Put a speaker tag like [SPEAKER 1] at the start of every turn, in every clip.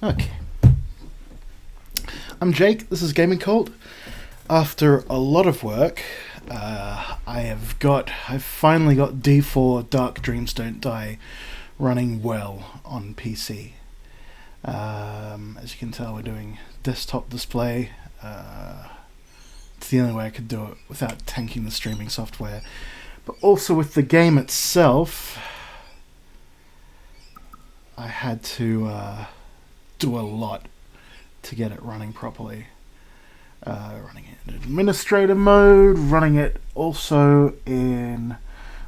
[SPEAKER 1] Okay. I'm Jake, this is Gaming Cult. After a lot of work, I've finally got D4 Dark Dreams Don't Die running well on PC. As you can tell, we're doing desktop display. It's the only way I could do it without tanking the streaming software. But also with the game itself, I had to do a lot to get it running properly. Running it in administrator mode, running it also in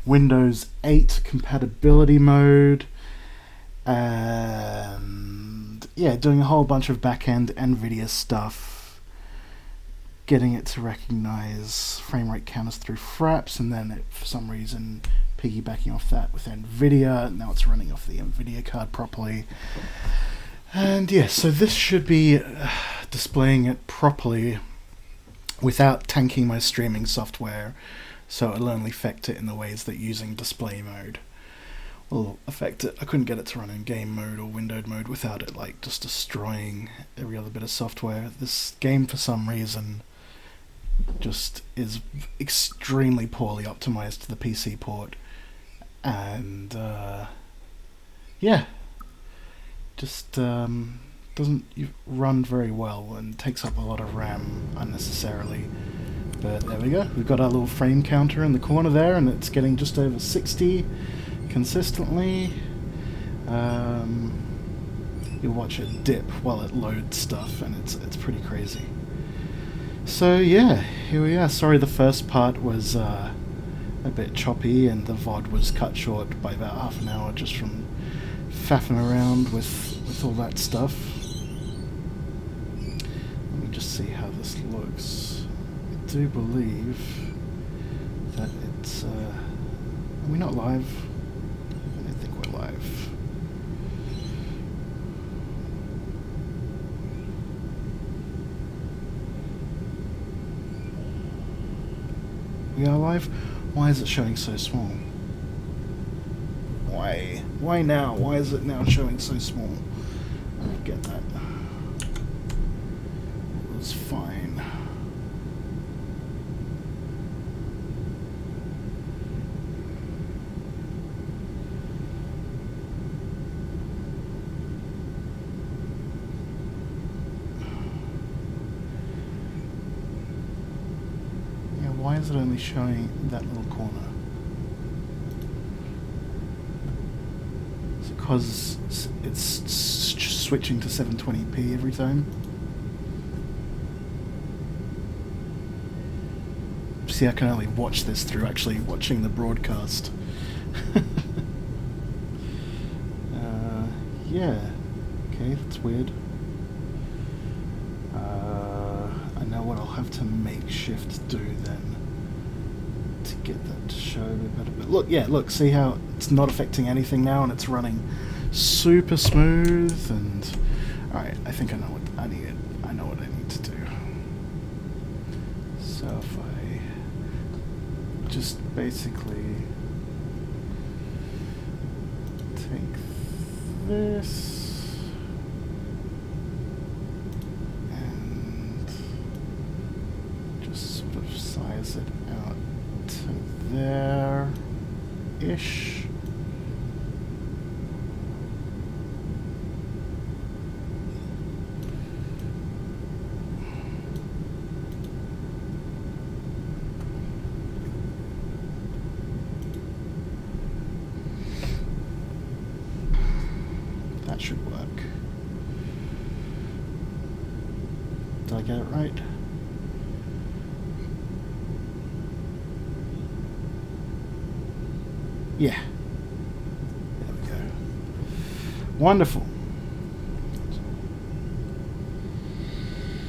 [SPEAKER 1] Windows 8 compatibility mode, and yeah, doing a whole bunch of back-end NVIDIA stuff, getting it to recognize frame rate counters through Fraps, and then for some reason piggybacking off that with NVIDIA. Now it's running off the NVIDIA card properly. And yeah, so this should be displaying it properly without tanking my streaming software, so it'll only affect it in the ways that using display mode will affect it. I couldn't get it to run in game mode or windowed mode without it like just destroying every other bit of software. This game, for some reason, just is extremely poorly optimized to the PC port, and yeah, just doesn't run very well and takes up a lot of RAM unnecessarily. But there we go, we've got our little frame counter in the corner there, and it's getting just over 60 consistently. You'll watch it dip while it loads stuff, and it's pretty crazy. So yeah, here we are. Sorry the first part was a bit choppy and the VOD was cut short by about half an hour just from faffing around with all that stuff. Let me just see how this looks. I do believe that it's... are we not live? I think we're live. We are live? Why is it showing so small? Why? Why now? Why is it now showing so small? I don't get that. It was fine. Yeah, why is it only showing that little corner? Because it's switching to 720p every time. See, I can only watch this through actually watching the broadcast. Yeah, okay, that's weird. I know what I'll have to makeshift do then to get that to show a bit better. But look, yeah, look, see how it's not affecting anything now, and it's running super smooth. And alright, I think I know what I need. I know what I need to do. So if I just basically take this and just sort of size it out to there-ish. That should work. Did I get it right? Yeah. There we go. Wonderful.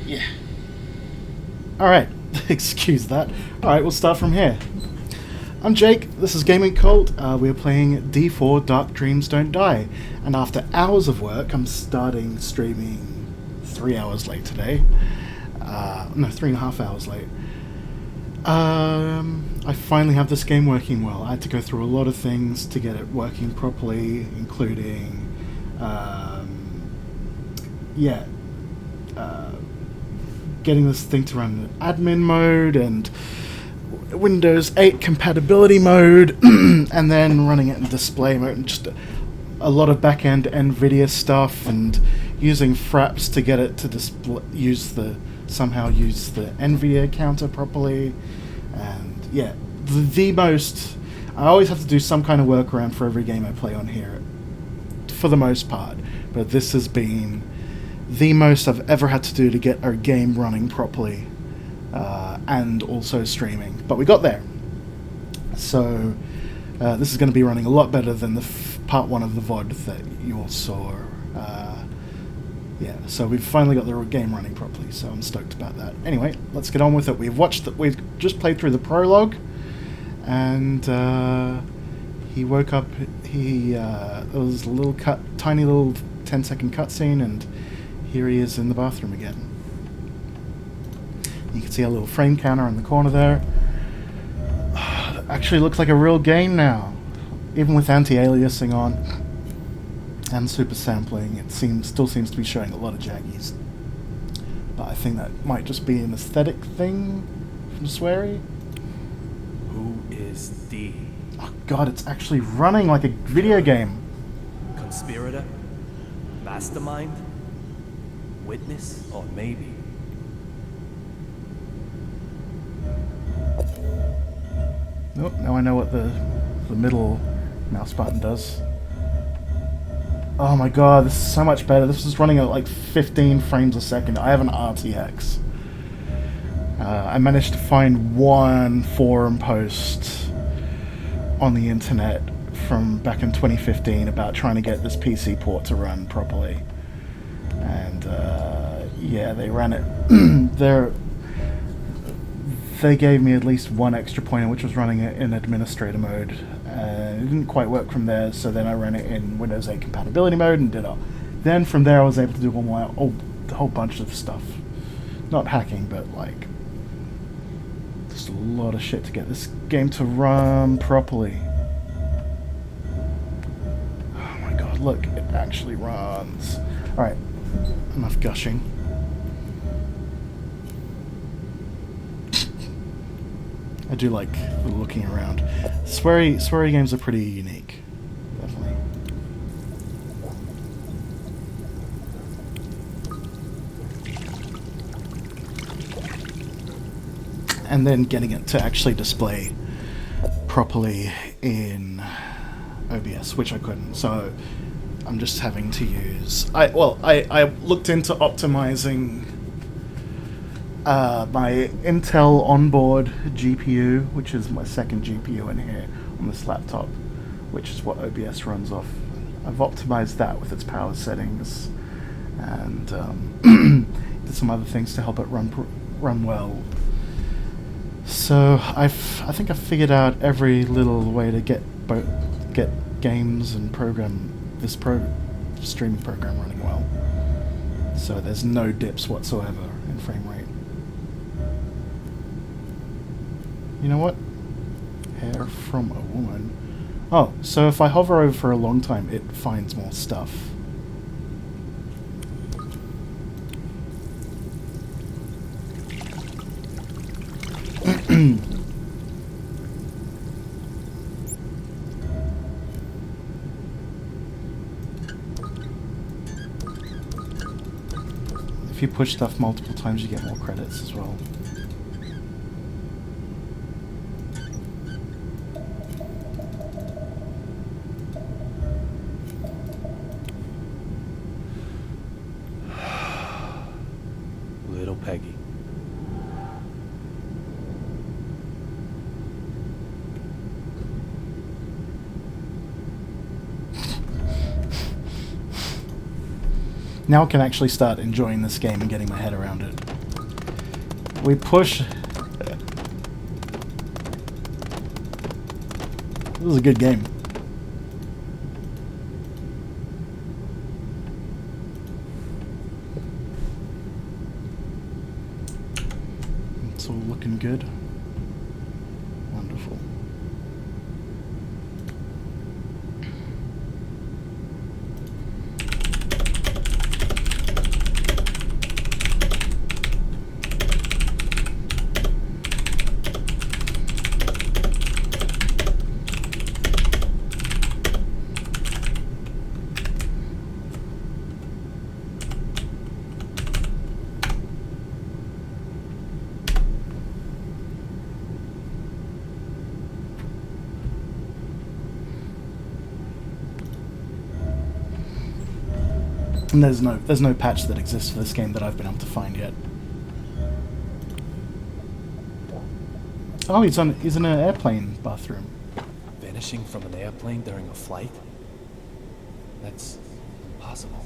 [SPEAKER 1] Yeah. Alright, excuse that. Alright, we'll start from here. I'm Jake, this is Gaming Cult. We're playing D4 Dark Dreams Don't Die. And after hours of work, I'm starting streaming 3 hours late today. No, 3.5 hours late. I finally have this game working well. I had to go through a lot of things to get it working properly, including yeah, getting this thing to run in admin mode and Windows 8 compatibility mode, and then running it in display mode, and just a lot of back-end NVIDIA stuff, and using Fraps to get it to display, somehow use the NVIDIA counter properly, and yeah, the most. I always have to do some kind of workaround for every game I play on here, for the most part, but this has been the most I've ever had to do to get our game running properly, and also streaming. But we got there. So this is going to be running a lot better than the part 1 of the VOD that you all saw. Yeah, so we've finally got the game running properly, so I'm stoked about that. Anyway, let's get on with it. We've just played through the prologue, and he woke up. There was a little tiny little 10-second cutscene, and here he is in the bathroom again. You can see a little frame counter in the corner there. Actually looks like a real game now, even with anti-aliasing on and super sampling. It still seems to be showing a lot of jaggies, but I think that might just be an aesthetic thing from Swery.
[SPEAKER 2] Who is D?
[SPEAKER 1] Oh god, it's actually running like a video game.
[SPEAKER 2] Conspirator? Mastermind? Witness? Or maybe?
[SPEAKER 1] Nope, now I know what the middle mouse button does. Oh my god, this is so much better. This is running at like 15 frames a second. I have an RTX. I managed to find one forum post on the internet from back in 2015 about trying to get this PC port to run properly. And yeah, they ran it. They gave me at least one extra pointer, which was running it in administrator mode. It didn't quite work from there, so then I ran it in Windows 8 compatibility mode and did it. Then from there I was able to do a whole bunch of stuff. Not hacking, but like just a lot of shit to get this game to run properly. Oh my god, look, it actually runs. Alright, enough gushing. I do like looking around. Swery games are pretty unique, definitely. And then getting it to actually display properly in OBS, which I couldn't. So I'm just having to use. I looked into optimizing my Intel onboard GPU, which is my second GPU in here on this laptop, which is what OBS runs off. I've optimized that with its power settings, and did some other things to help it run well. So I think I've figured out every little way to get games and this streaming program running well. So there's no dips whatsoever in frame rate. You know what? Hair from a woman. Oh, so if I hover over for a long time, it finds more stuff. If you push stuff multiple times, you get more credits as well.
[SPEAKER 2] Little Peggy.
[SPEAKER 1] Now I can actually start enjoying this game and getting my head around it. We push. This is a good game. It's all looking good. Wonderful. And there's no patch that exists for this game that I've been able to find yet. Oh, he's in an airplane bathroom.
[SPEAKER 2] Vanishing from an airplane during a flight? That's impossible.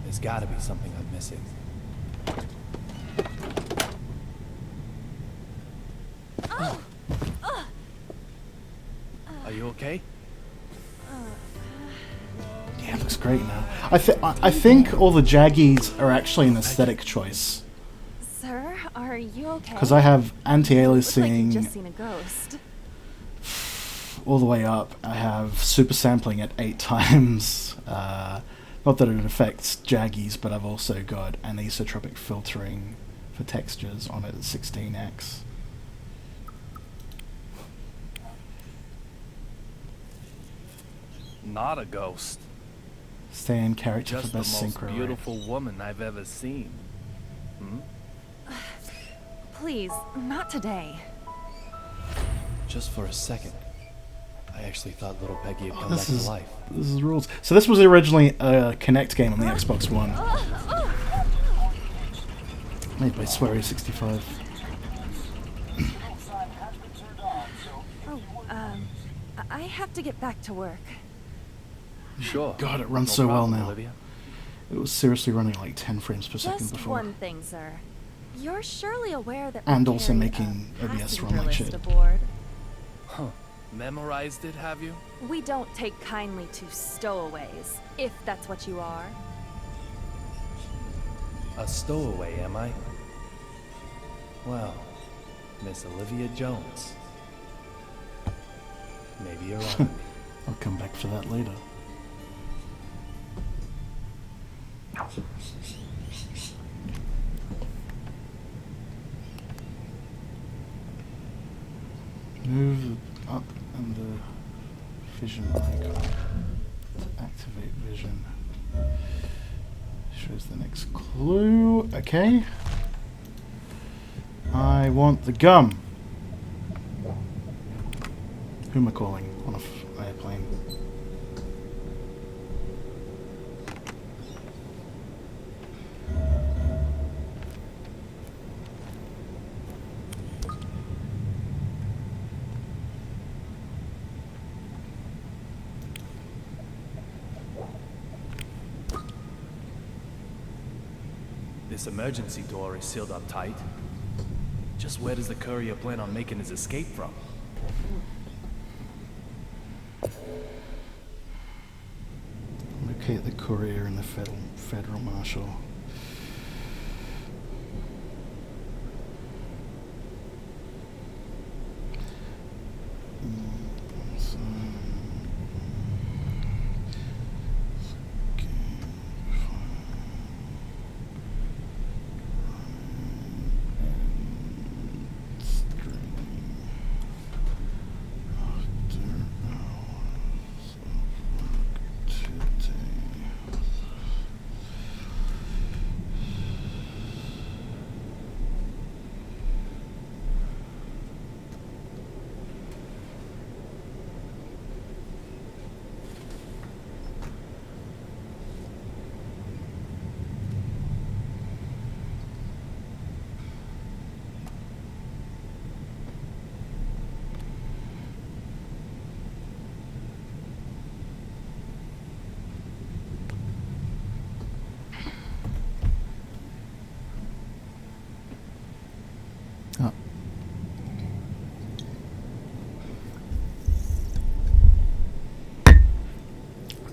[SPEAKER 2] There's gotta be something I'm missing. Are you okay?
[SPEAKER 1] Yeah, it looks great now. I think all the Jaggies are actually an aesthetic choice.
[SPEAKER 3] Sir, are you okay?
[SPEAKER 1] Because I have
[SPEAKER 3] Looks like
[SPEAKER 1] anti-aliasing
[SPEAKER 3] you've just seen a ghost.
[SPEAKER 1] all the way up. I have super sampling at 8 times. Not that it affects Jaggies, but I've also got anisotropic filtering for textures on it at 16x.
[SPEAKER 2] Not a ghost.
[SPEAKER 1] Stay in character
[SPEAKER 2] Just
[SPEAKER 1] for
[SPEAKER 2] the
[SPEAKER 1] best
[SPEAKER 2] most
[SPEAKER 1] synchro rate.
[SPEAKER 2] beautiful woman I've ever seen.
[SPEAKER 3] Please, not today.
[SPEAKER 2] Just for a second, I actually thought little Peggy had come back
[SPEAKER 1] This
[SPEAKER 2] to
[SPEAKER 1] is
[SPEAKER 2] life.
[SPEAKER 1] this is rules. So this was originally a Kinect game on the Xbox One, made by Swery 65.
[SPEAKER 3] Oh, I have to get back to work.
[SPEAKER 2] Sure.
[SPEAKER 1] God, it runs
[SPEAKER 2] No
[SPEAKER 1] so well
[SPEAKER 2] problem,
[SPEAKER 1] now.
[SPEAKER 2] Olivia.
[SPEAKER 1] It was seriously running like 10 frames per second
[SPEAKER 3] Just
[SPEAKER 1] before.
[SPEAKER 3] one thing, sir. You're surely aware that
[SPEAKER 1] And
[SPEAKER 3] we
[SPEAKER 1] also
[SPEAKER 3] carry
[SPEAKER 1] making
[SPEAKER 3] a
[SPEAKER 1] OBS run
[SPEAKER 3] passenger
[SPEAKER 1] like
[SPEAKER 3] list
[SPEAKER 1] shit.
[SPEAKER 3] aboard.
[SPEAKER 2] Huh. Memorized it, have you?
[SPEAKER 3] We don't take kindly to stowaways, if that's what you are.
[SPEAKER 2] A stowaway, am I? Well, Miss Olivia Jones. Maybe you're right.
[SPEAKER 1] I'll come back for that later. Move up and the vision icon to activate vision. Shows the next clue. Okay. I want the gum. Who am I calling on an airplane?
[SPEAKER 2] This emergency door is sealed up tight. Just where does the courier plan on making his escape from?
[SPEAKER 1] Locate the courier and the federal marshal. Oh.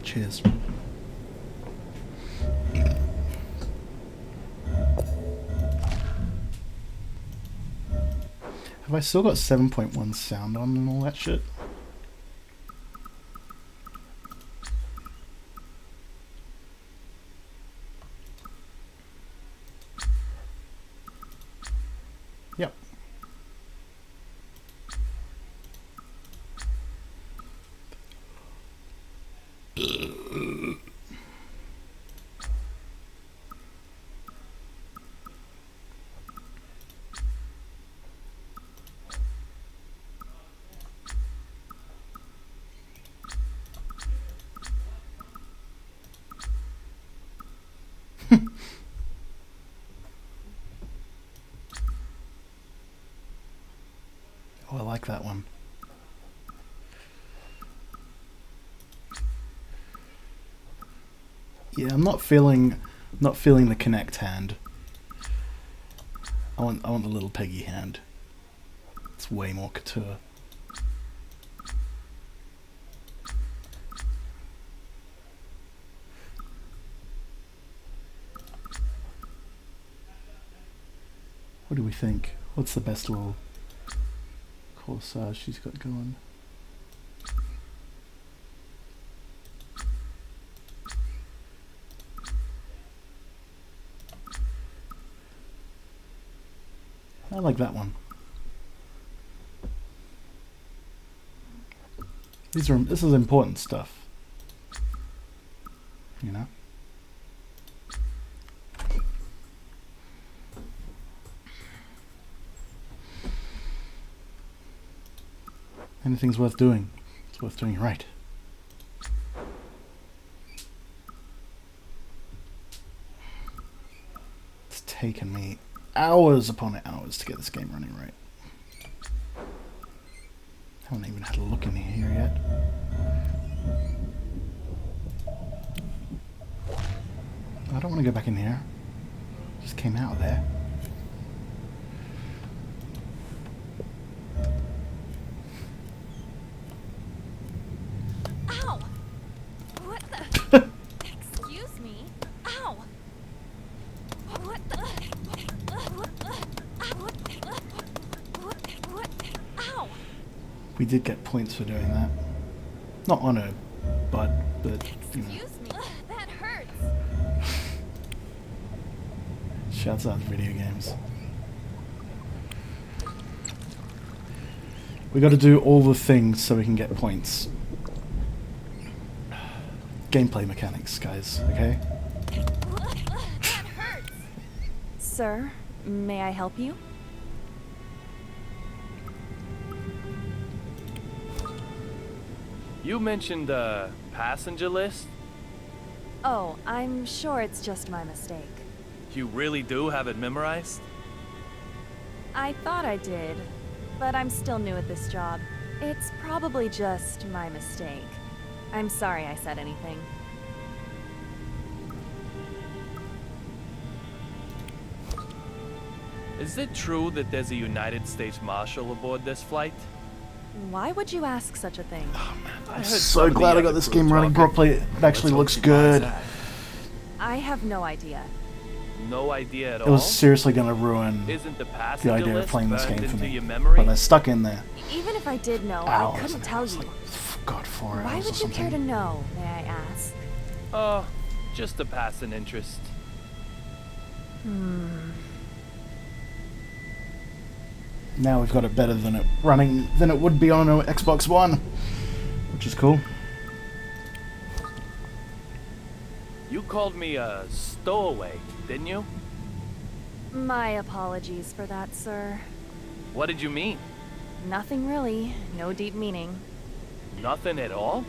[SPEAKER 1] Cheers. Have I still got 7.1 sound on and all that shit? Yep. that one. Yeah, I'm not feeling the Kinect hand. I want the little Peggy hand. It's way more couture. What do we think? What's the best little corsage she's got going? I like that one. This is important stuff. You know? Anything's worth doing. It's worth doing right. It's taken me hours upon hours to get this game running right. I haven't even had a look in here yet. I don't want to go back in here. Just came out of there.
[SPEAKER 3] Ow! What the? Excuse me? Ow! What the? What? Ow!
[SPEAKER 1] We did get points for doing that. Not on her butt, but you know.
[SPEAKER 3] Excuse me? That hurts.
[SPEAKER 1] Shouts out to video games. We got to do all the things so we can get points. Gameplay mechanics, guys, okay?
[SPEAKER 3] That hurts. Sir, may I help you?
[SPEAKER 2] You mentioned a passenger list?
[SPEAKER 3] Oh, I'm sure it's just my mistake.
[SPEAKER 2] You really do have it memorized?
[SPEAKER 3] I thought I did, but I'm still new at this job. It's probably just my mistake. I'm sorry I said anything.
[SPEAKER 2] Is it true that there's a United States Marshal aboard this flight?
[SPEAKER 3] Why would you ask such a thing?
[SPEAKER 1] I'm so glad I got this game running properly. It actually looks good.
[SPEAKER 3] I have no idea.
[SPEAKER 2] No idea at all?
[SPEAKER 1] It was seriously going to ruin
[SPEAKER 2] Isn't the
[SPEAKER 1] the
[SPEAKER 2] passenger
[SPEAKER 1] idea of
[SPEAKER 2] list
[SPEAKER 1] playing this
[SPEAKER 2] burned
[SPEAKER 1] game for
[SPEAKER 2] into
[SPEAKER 1] me.
[SPEAKER 2] your memory?
[SPEAKER 1] But I stuck in there.
[SPEAKER 3] Even if I did know,
[SPEAKER 1] Hours
[SPEAKER 3] I couldn't
[SPEAKER 1] and
[SPEAKER 3] tell
[SPEAKER 1] hours,
[SPEAKER 3] you.
[SPEAKER 1] like, God, 4 hours
[SPEAKER 3] Why
[SPEAKER 1] or
[SPEAKER 3] would you
[SPEAKER 1] something.
[SPEAKER 3] care to know, may I ask?
[SPEAKER 2] Oh, just a passing interest.
[SPEAKER 1] Now we've got it better than it would be on an Xbox One, which is cool.
[SPEAKER 2] You called me a stowaway, didn't you?
[SPEAKER 3] My apologies for that, sir.
[SPEAKER 2] What did you mean?
[SPEAKER 3] Nothing really. No deep meaning.
[SPEAKER 2] Nothing at all?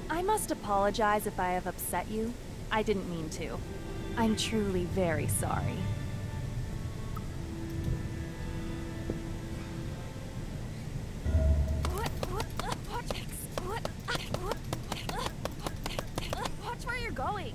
[SPEAKER 3] I must apologize if I have upset you. I didn't mean to. I'm truly very sorry. Watch where you're going.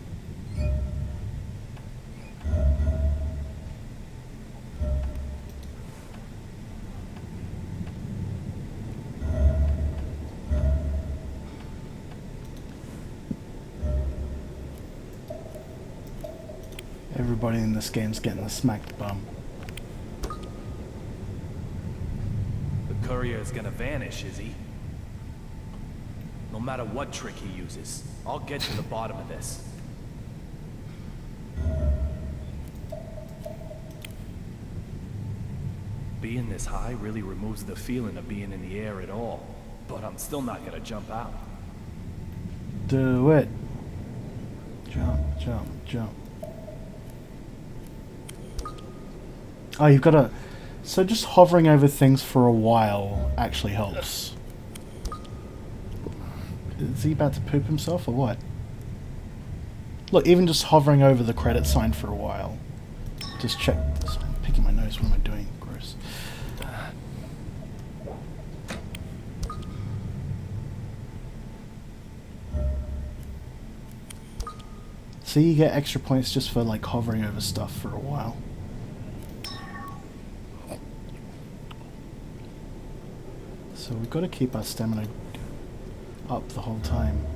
[SPEAKER 1] Everybody in this game's getting a smacked bum.
[SPEAKER 2] The courier is gonna vanish, is he? No matter what trick he uses, I'll get to the bottom of this. Being this high really removes the feeling of being in the air at all, but I'm still not gonna jump out.
[SPEAKER 1] Do it. Jump, jump, jump. Oh, you've got to... So just hovering over things for a while actually helps. Is he about to poop himself or what? Look, even just hovering over the credit sign for a while. Just check. Sorry, I'm picking my nose. What am I doing? Gross. So you get extra points just for like hovering over stuff for a while. So we've got to keep our stamina up the whole time.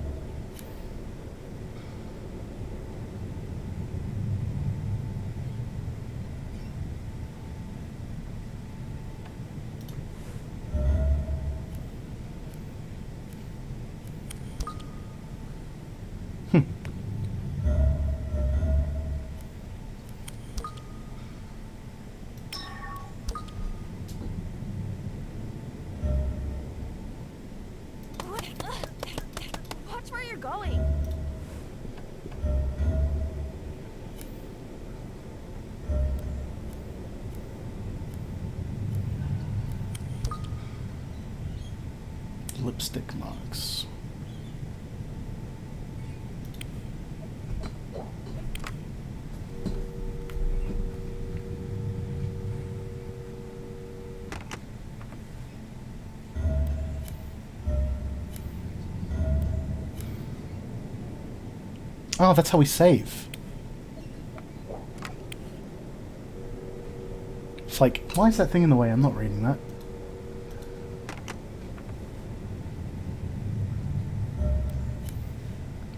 [SPEAKER 3] Watch where you're going.
[SPEAKER 1] Lipstick marks. Oh, that's how we save. It's like, why is that thing in the way? I'm not reading that.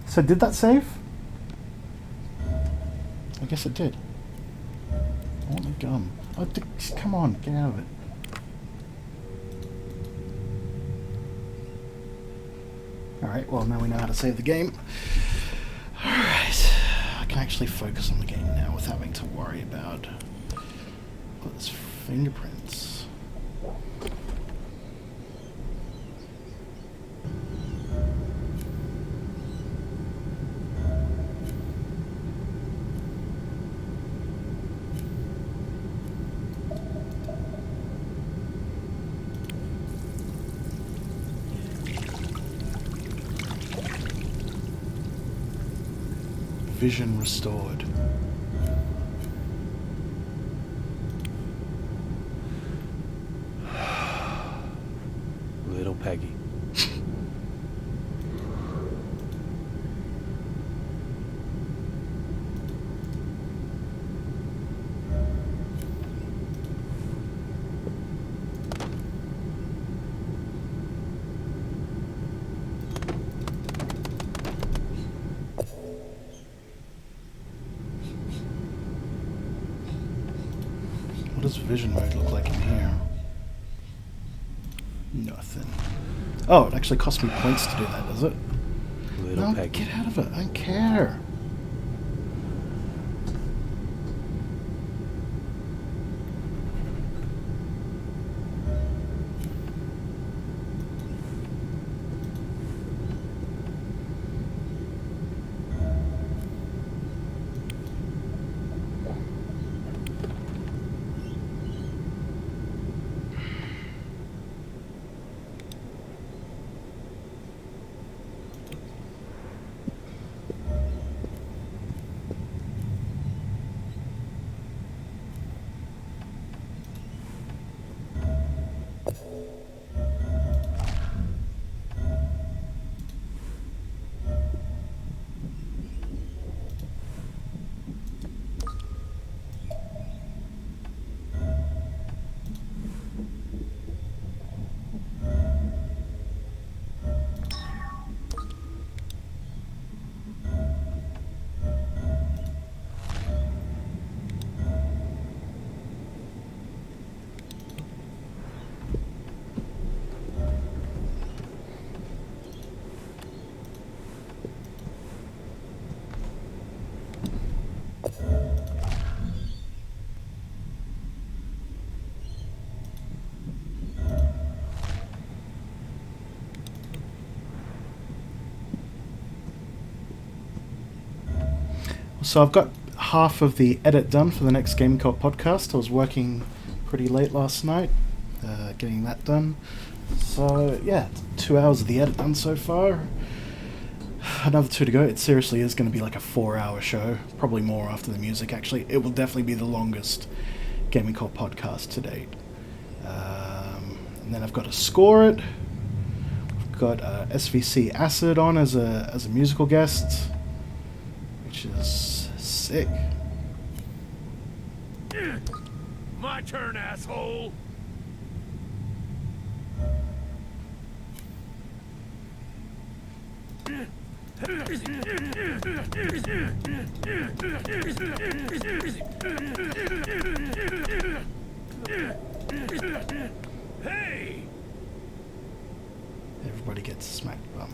[SPEAKER 1] So did that save? I guess it did. I want the gum. Oh, come on, get out of it. Alright, well now we know how to save the game. Alright, I can actually focus on the game now without having to worry about those fingerprints. Vision restored.
[SPEAKER 2] Little Peggy.
[SPEAKER 1] What does vision mode look like in here? Nothing. Oh, it actually cost me points to do that, does it?
[SPEAKER 2] Little
[SPEAKER 1] No,
[SPEAKER 2] Peggy.
[SPEAKER 1] get out of it. I don't care. So I've got half of the edit done for the next Gaming Co-op podcast. I was working pretty late last night, getting that done. So yeah, 2 hours of the edit done so far. Another 2 to go. It seriously is going to be like a 4-hour show, probably more after the music. Actually, it will definitely be the longest Gaming Co-op podcast to date. And then I've got to score it. I've got SVC Acid on as a musical guest. which is sick.
[SPEAKER 2] My turn, asshole! Hey!
[SPEAKER 1] Everybody gets smacked bum.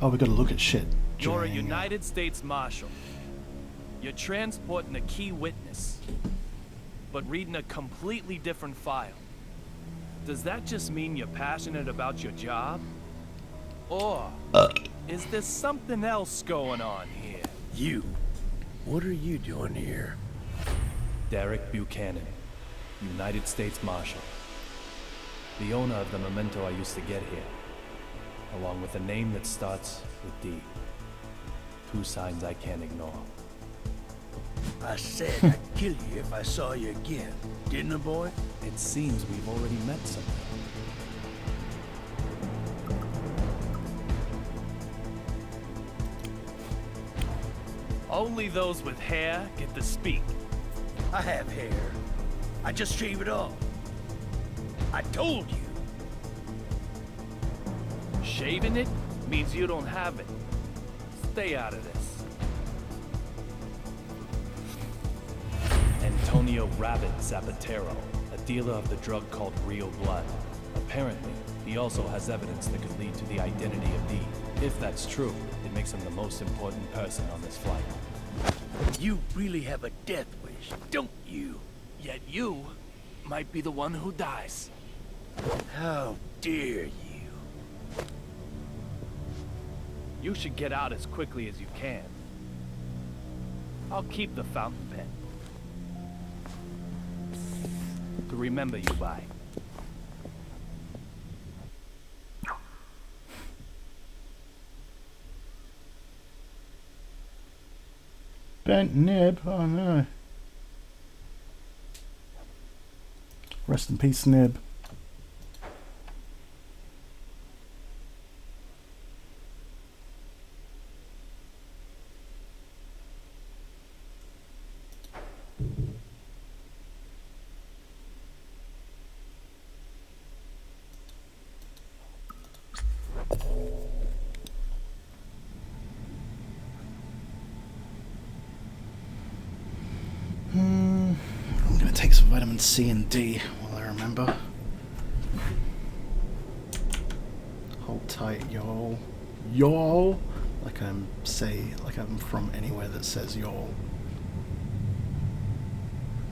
[SPEAKER 1] Oh, we gotta look at shit.
[SPEAKER 2] You're a
[SPEAKER 1] during,
[SPEAKER 2] United States Marshal. You're transporting a key witness, but reading a completely different file. Does that just mean you're passionate about your job? Or is there something else going on here?
[SPEAKER 4] You. What are you doing here?
[SPEAKER 2] Derek Buchanan, United States Marshal. The owner of the memento I used to get here, along with a name that starts with D. 2 signs I can't ignore.
[SPEAKER 4] I said I'd kill you if I saw you again, didn't I, boy?
[SPEAKER 2] It seems we've already met something. Only those with hair get to speak.
[SPEAKER 4] I have hair. I just shave it off. I told you.
[SPEAKER 2] Shaving it means you don't have it. Stay out of this. Antonio Rabbit Zapatero, a dealer of the drug called Rio Blood. Apparently, he also has evidence that could lead to the identity of D. If that's true, it makes him the most important person on this flight.
[SPEAKER 4] You really have a death wish, don't you?
[SPEAKER 2] Yet you might be the one who dies.
[SPEAKER 4] How dare you?
[SPEAKER 2] You should get out as quickly as you can. I'll keep the fountain pen to remember you by.
[SPEAKER 1] Bent nib. Oh no. Rest in peace, Nib. I'm gonna take some vitamin C and D while I remember. Hold tight, y'all. Y'all! Like I'm from anywhere that says y'all.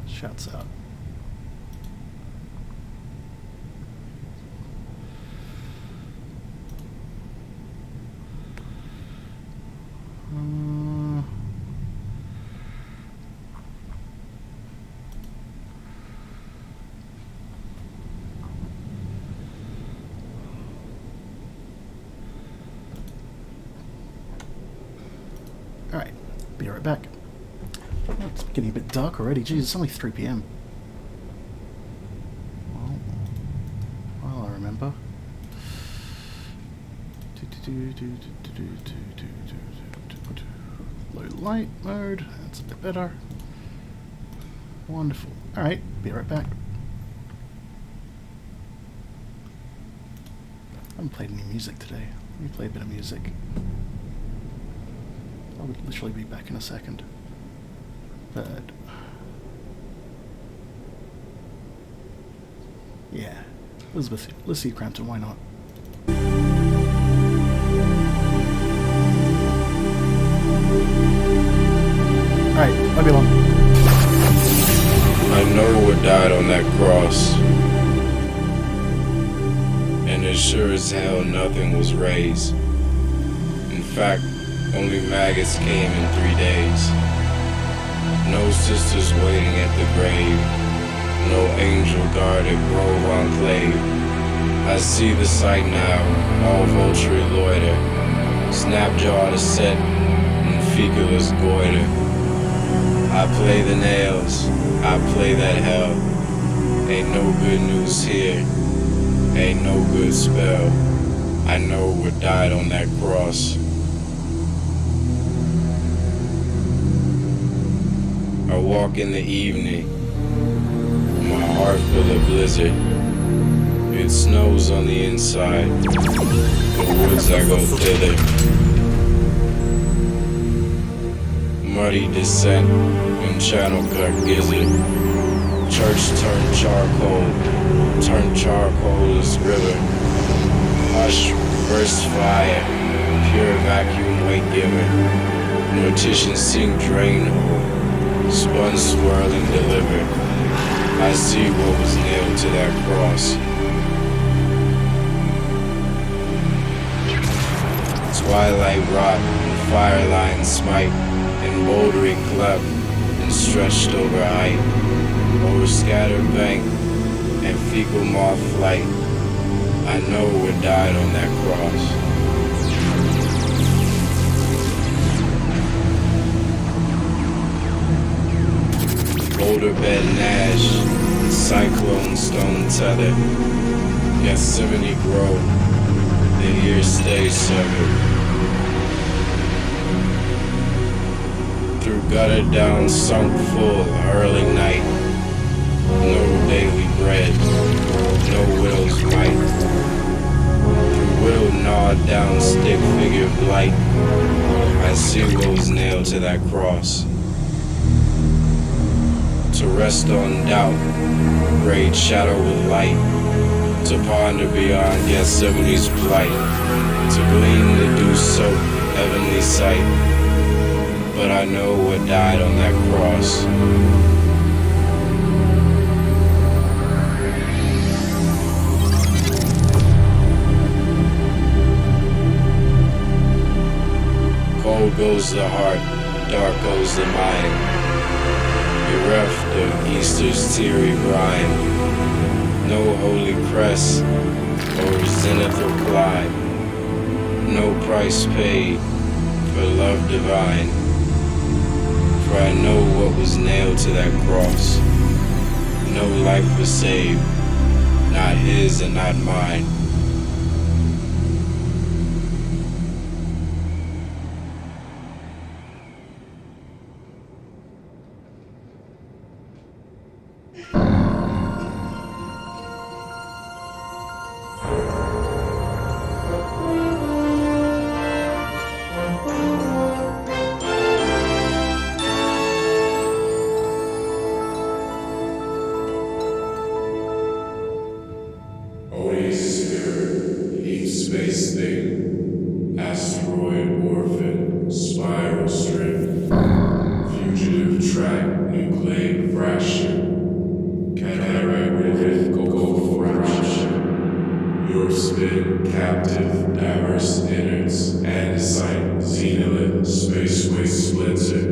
[SPEAKER 1] Shouts out. Alright, be right back. Oh, it's getting a bit dark already. Jeez, it's only 3 PM. Well, I remember. Low light mode. That's a bit better. Wonderful. Alright, be right back. I haven't played any music today. Let me play a bit of music. I would literally be back in a second. But yeah, Elizabeth, let's see Crampton, why not? Alright, might be long.
[SPEAKER 5] I know what died on that cross, and as sure as hell nothing was raised. In fact, only maggots came in 3 days. No sisters waiting at the grave, no angel guarded grove enclave. I see the sight now, all vulture loiter, Snapjaw to set, and fecalus goiter. I play the nails, I play that hell. Ain't no good news here, ain't no good spell. I know what died on that cross. I walk in the evening, my heart full of blizzard. It snows on the inside, the woods I go thither. Muddy descent in Channel Cut Gizzard. Church turned charcoal as river. Hush, burst fire, pure vacuum weight giver. Mortician sink drain hole, spun swirling delivered. I see what was nailed to that cross. Twilight rot and fire lines smite, and bouldery cleft and stretched over height, over scattered bank and fecal moth flight. I know what died on that cross. Boulder bed Nash, cyclone stone tether, Gethsemane grove, the ear stay severed. Through gutter down sunk full early night. No daily bread, no widow's mite. Through widow gnawed down stick figure blight. I see what was nailed to that cross. To rest on doubt, grade shadow with light. To ponder beyond Gethsemane's plight. To glean the dew-soaked heavenly sight. But I know what died on that cross. Cold goes the heart, dark goes the mind. Bereft of Easter's teary brine. No holy crest or zenith or climb. No price paid for love divine. For I know what was nailed to that cross. No life was saved, not his and not mine. Space thing, asteroid orphan, spiral strip, fugitive track, nucleic fraction, cataract rivet, go fraction, Europe spin, captive, diverse innards, andesite, xenolith, space waste splinter,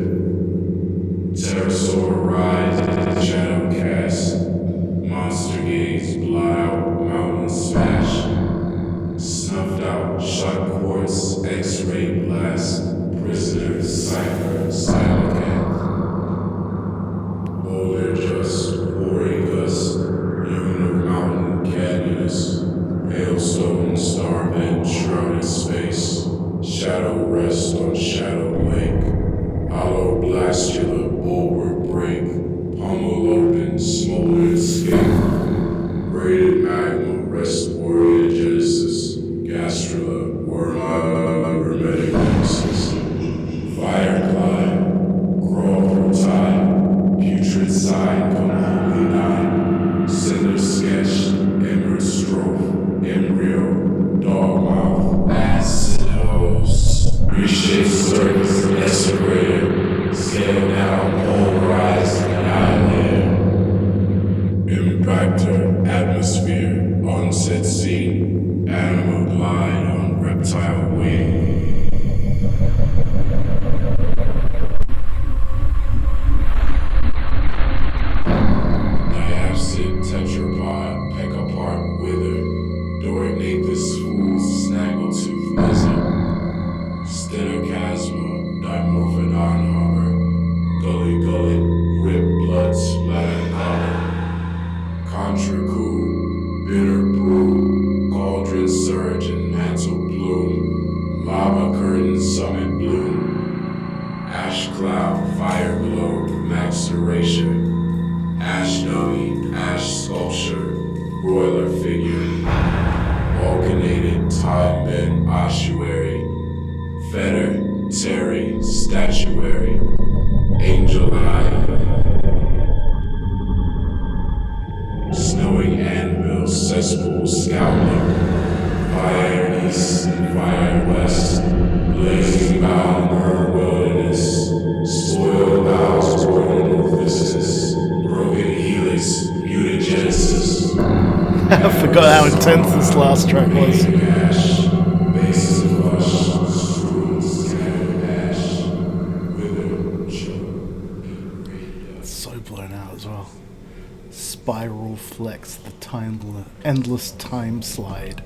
[SPEAKER 5] pterosaur rise, shadow cast, monster gaze, blot out, mountain smash. Snuffed out, shot quartz, X-ray blast, prisoner, cipher, silicate. Boulder just, pouring gust, lunar mountain canyons, hailstone, starbed, shrouded space, shadow rest on shadow lake, hollow blastula, bulwark break, pummel open, smoldered skin, braided magma, rest warrior genesis. Gastrula, worm, hermetic nexus, fire climb, crawl through time, putrid sign, completely nine, cinder sketch, emerald strophe, embryo, dog mouth, acid hose, decoration, ash dummy, ash sculpture, broiler figure, vulcanated time bent ossuary, fetter, terry, statuary, angel eye, snowing anvil, cesspool, scowling, fire east and fire west, blazing bound her wilderness, spoiled boughs toward emphasis, broken helix, mutagenesis.
[SPEAKER 1] I forgot how intense this last track was.
[SPEAKER 5] Ash, bases of lush, strewn, scattered ash, withered, choked.
[SPEAKER 1] It's so blown out as well. Spiral flex, the endless time slide.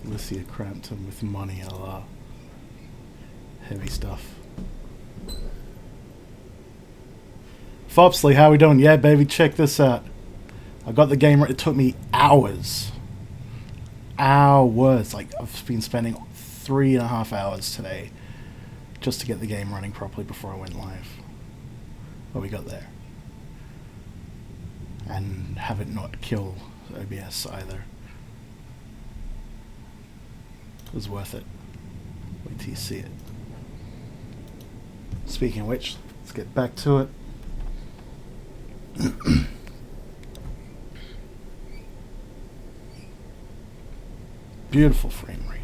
[SPEAKER 1] Alicia Crampton with money, Allah. Heavy stuff. Fopsley, how we doing? Yeah, baby, check this out. I got the game right. It took me hours. Like, I've been spending 3.5 hours today just to get the game running properly before I went live. But we got there. And have it not kill OBS either. It was worth it. Wait till you see it. Speaking of which, let's get back to it. Beautiful frame rate.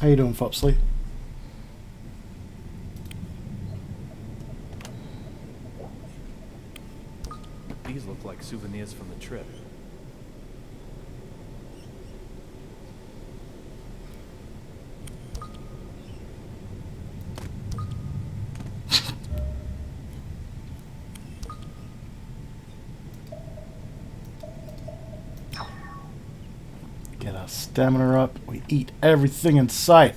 [SPEAKER 1] How you doing, Fopsley?
[SPEAKER 2] These look like souvenirs from the trip.
[SPEAKER 1] Get our stamina up. We eat everything in sight.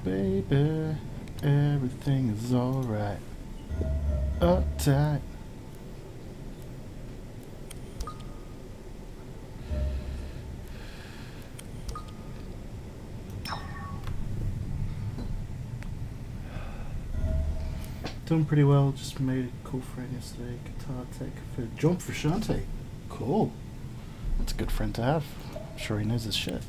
[SPEAKER 1] Baby, everything is alright. Uptight. Doing pretty well. Just made a cool friend yesterday. Guitar tech for John Frusciante. Cool. That's a good friend to have. I'm sure he knows his shit.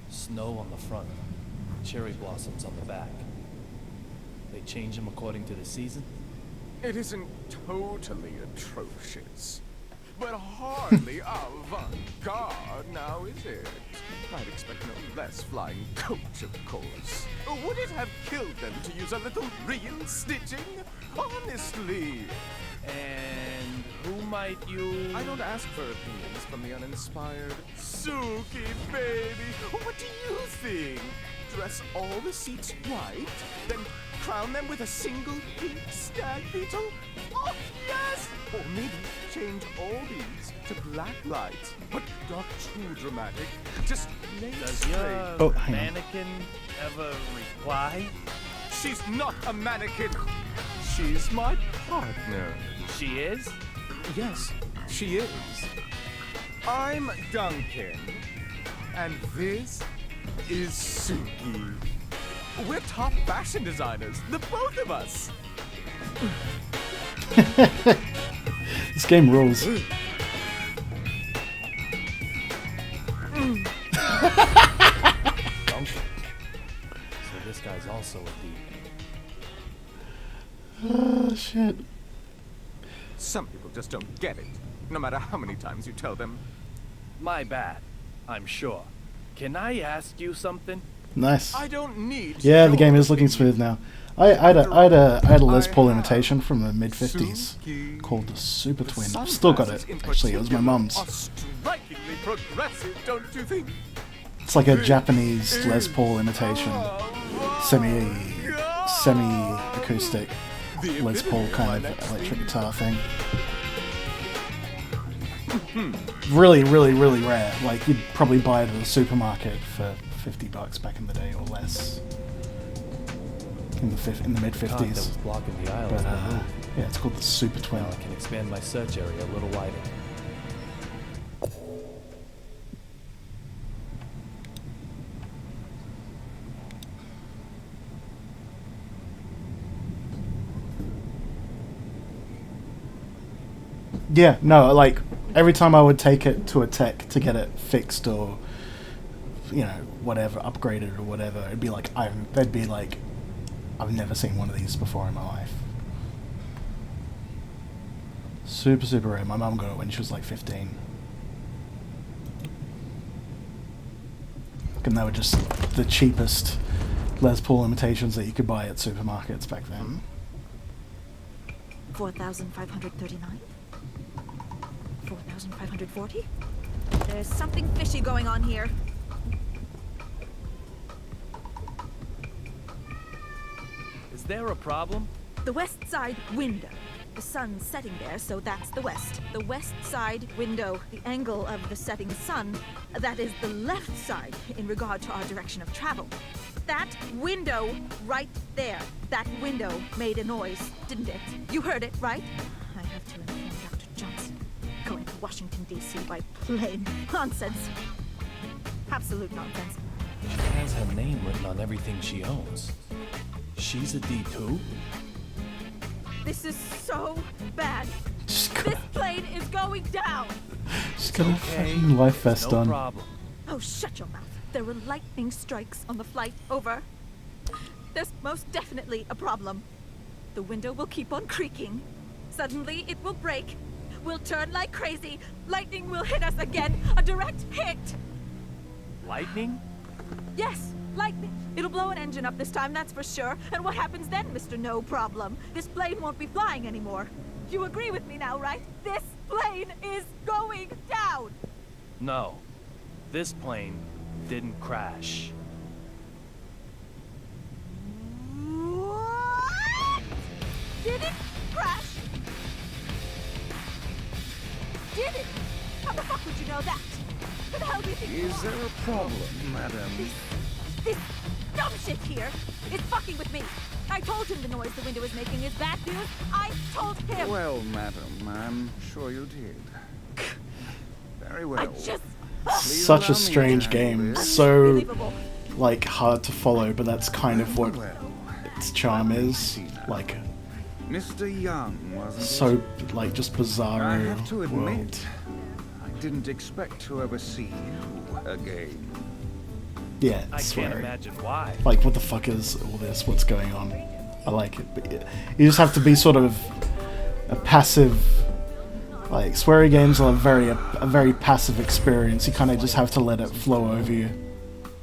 [SPEAKER 2] Snow on the front, cherry blossoms on the back. They change them according to the season?
[SPEAKER 6] It isn't totally atrocious, but hardly avant-garde now, is it? I'd expect no less flying coach, of course. Would it have killed them to use a little real stitching? Honestly.
[SPEAKER 2] And who might you...
[SPEAKER 6] I don't ask for opinions from the uninspired. Suki, baby, what do you think? Dress all the seats white, then crown them with a single pink stag beetle? Oh, yes! Or maybe change all these to black lights, but not too dramatic. Just lay
[SPEAKER 2] Does
[SPEAKER 6] straight.
[SPEAKER 2] your
[SPEAKER 1] hang on.
[SPEAKER 2] mannequin ever reply?
[SPEAKER 6] She's not a mannequin. She's my partner.
[SPEAKER 2] She is?
[SPEAKER 6] Yes, she is. I'm Duncan, and this is Suki. We're top fashion designers, the both of us.
[SPEAKER 1] This game rules.
[SPEAKER 2] Duncan. So this guy's also a thief.
[SPEAKER 1] Oh, shit.
[SPEAKER 6] Some people just don't get it, no matter how many times you tell them.
[SPEAKER 2] My bad, I'm sure. Can I ask you something?
[SPEAKER 1] Nice.
[SPEAKER 6] I don't need.
[SPEAKER 1] Yeah, the
[SPEAKER 6] your
[SPEAKER 1] game is looking
[SPEAKER 6] opinion.
[SPEAKER 1] smooth now. I had a Les
[SPEAKER 6] I
[SPEAKER 1] Paul
[SPEAKER 6] have
[SPEAKER 1] imitation from the mid-50s
[SPEAKER 6] Suki.
[SPEAKER 1] called the Super
[SPEAKER 6] The
[SPEAKER 1] Twin. I've still got it.
[SPEAKER 6] sunglasses in
[SPEAKER 1] Actually, it was my
[SPEAKER 6] particular
[SPEAKER 1] mum's.
[SPEAKER 6] are strikingly progressive, don't you think?
[SPEAKER 1] It's like a Japanese Les Paul imitation. Semi-acoustic.
[SPEAKER 6] The
[SPEAKER 1] Les Paul
[SPEAKER 6] epitome of
[SPEAKER 1] kind
[SPEAKER 6] my
[SPEAKER 1] of
[SPEAKER 6] next
[SPEAKER 1] electric
[SPEAKER 6] theme.
[SPEAKER 1] guitar thing. Really, really, really rare. Like, you'd probably buy it at a supermarket for $50 back in the day or less. In the mid
[SPEAKER 2] Cog that
[SPEAKER 1] 50s.
[SPEAKER 2] was blocking the aisle
[SPEAKER 1] But
[SPEAKER 2] is no move.
[SPEAKER 1] yeah, it's called the Super Twin.
[SPEAKER 2] Now I can expand my search area a little wider.
[SPEAKER 1] Yeah, no, like every time I would take it to a tech to get it fixed or, you know, whatever, upgraded or whatever, it'd be like they'd be like, I've never seen one of these before in my life. Super, super rare. My mum got it when she was like 15. And they were just the cheapest Les Paul imitations that you could buy at supermarkets back then.
[SPEAKER 7] 4,539? 4,540? There's something fishy going on here.
[SPEAKER 2] Is there a problem?
[SPEAKER 7] The west side window. The sun's setting there, so that's the west. The west side window, the angle of the setting sun, that is the left side in regard to our direction of travel. That window right there, that window made a noise, didn't it? You heard it, right? I have to inform Dr. Johnson. Going to Washington, D.C. by plane. Nonsense. Absolute nonsense.
[SPEAKER 2] She has her name written on everything she owns. She's a D2?
[SPEAKER 7] This is so bad.
[SPEAKER 1] Just
[SPEAKER 7] This plane is going down.
[SPEAKER 1] got a fucking life vest
[SPEAKER 2] No
[SPEAKER 1] on.
[SPEAKER 2] problem.
[SPEAKER 7] Oh, shut your mouth. There were lightning strikes on the flight over. There's most definitely a problem. The window will keep on creaking. Suddenly, it will break. We'll turn like crazy. Lightning will hit us again. A direct hit.
[SPEAKER 2] Lightning?
[SPEAKER 7] Yes, lightning. It'll blow an engine up this time, that's for sure. And what happens then, Mr. No Problem? This plane won't be flying anymore. You agree with me now, right? This plane is going down.
[SPEAKER 2] No. This plane didn't crash.
[SPEAKER 7] What? Did it crash? Did it? How the fuck would you know that? Who the hell do you think you
[SPEAKER 4] Is
[SPEAKER 7] are?
[SPEAKER 4] there a problem, madam?
[SPEAKER 7] This dumb shit here is fucking with me. I told him the noise the window was making is bad news. I told him.
[SPEAKER 4] Well, madam, I'm sure you did. Very well.
[SPEAKER 7] I just...
[SPEAKER 4] Please
[SPEAKER 1] Such
[SPEAKER 4] allow
[SPEAKER 1] a
[SPEAKER 4] me
[SPEAKER 1] strange
[SPEAKER 4] to handle
[SPEAKER 1] game.
[SPEAKER 4] this.
[SPEAKER 1] So,
[SPEAKER 7] Unbelievable.
[SPEAKER 1] like, hard to follow, but that's kind of what
[SPEAKER 4] Well,
[SPEAKER 1] its charm is. Like,
[SPEAKER 4] Mr. Young, wasn't
[SPEAKER 1] so,
[SPEAKER 4] it?
[SPEAKER 1] like, just bizarre
[SPEAKER 4] I have to
[SPEAKER 1] world.
[SPEAKER 4] admit, I didn't expect to ever see you again.
[SPEAKER 1] Yeah,
[SPEAKER 2] I
[SPEAKER 1] it's
[SPEAKER 2] can't
[SPEAKER 1] scary.
[SPEAKER 2] imagine why.
[SPEAKER 1] Like, what the fuck is all this? What's going on? I like it, but you just have to be sort of a passive. Like, sweary games are a very passive experience. You kind of just have to let it flow over you.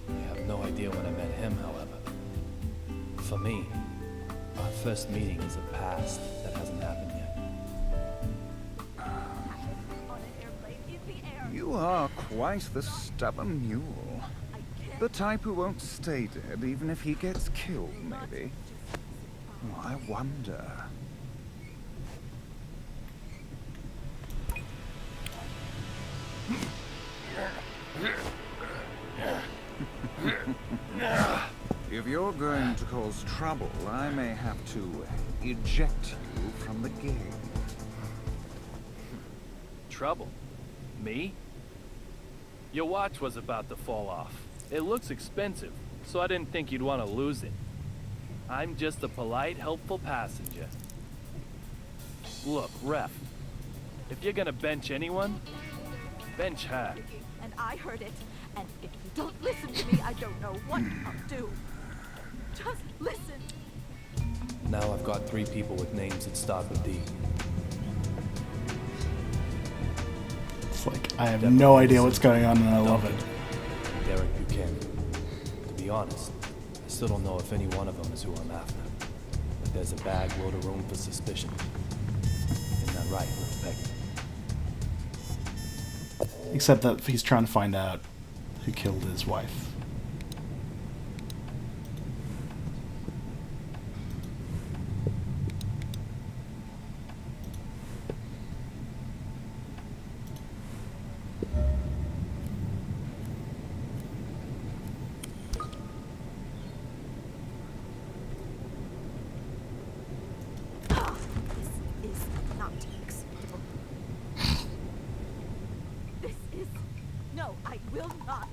[SPEAKER 2] I have no idea when I met him, however. For me, our first meeting is a past that hasn't happened yet.
[SPEAKER 7] On an airplane in the air.
[SPEAKER 4] You are quite the stubborn mule. The type who won't stay dead even if he gets killed, maybe. Oh, I wonder. If you're going to cause trouble, I may have to eject you from the game.
[SPEAKER 2] Trouble? Me? Your watch was about to fall off. It looks expensive, so I didn't think you'd want to lose it. I'm just a polite, helpful passenger. Look, Ref, if you're gonna bench anyone, bench her.
[SPEAKER 7] And I heard it. And if you don't listen to me, I don't know what I'll do. Just listen.
[SPEAKER 2] Now I've got 3 people with names that start with D.
[SPEAKER 1] It's like, I have no idea what's going on and I love it.
[SPEAKER 2] Derek Buchanan. To be honest, I still don't know if any one of them is who I'm after. But there's a bag load of room for suspicion. Isn't that right, little Peggy?
[SPEAKER 1] Except that he's trying to find out who killed his wife.
[SPEAKER 7] will not.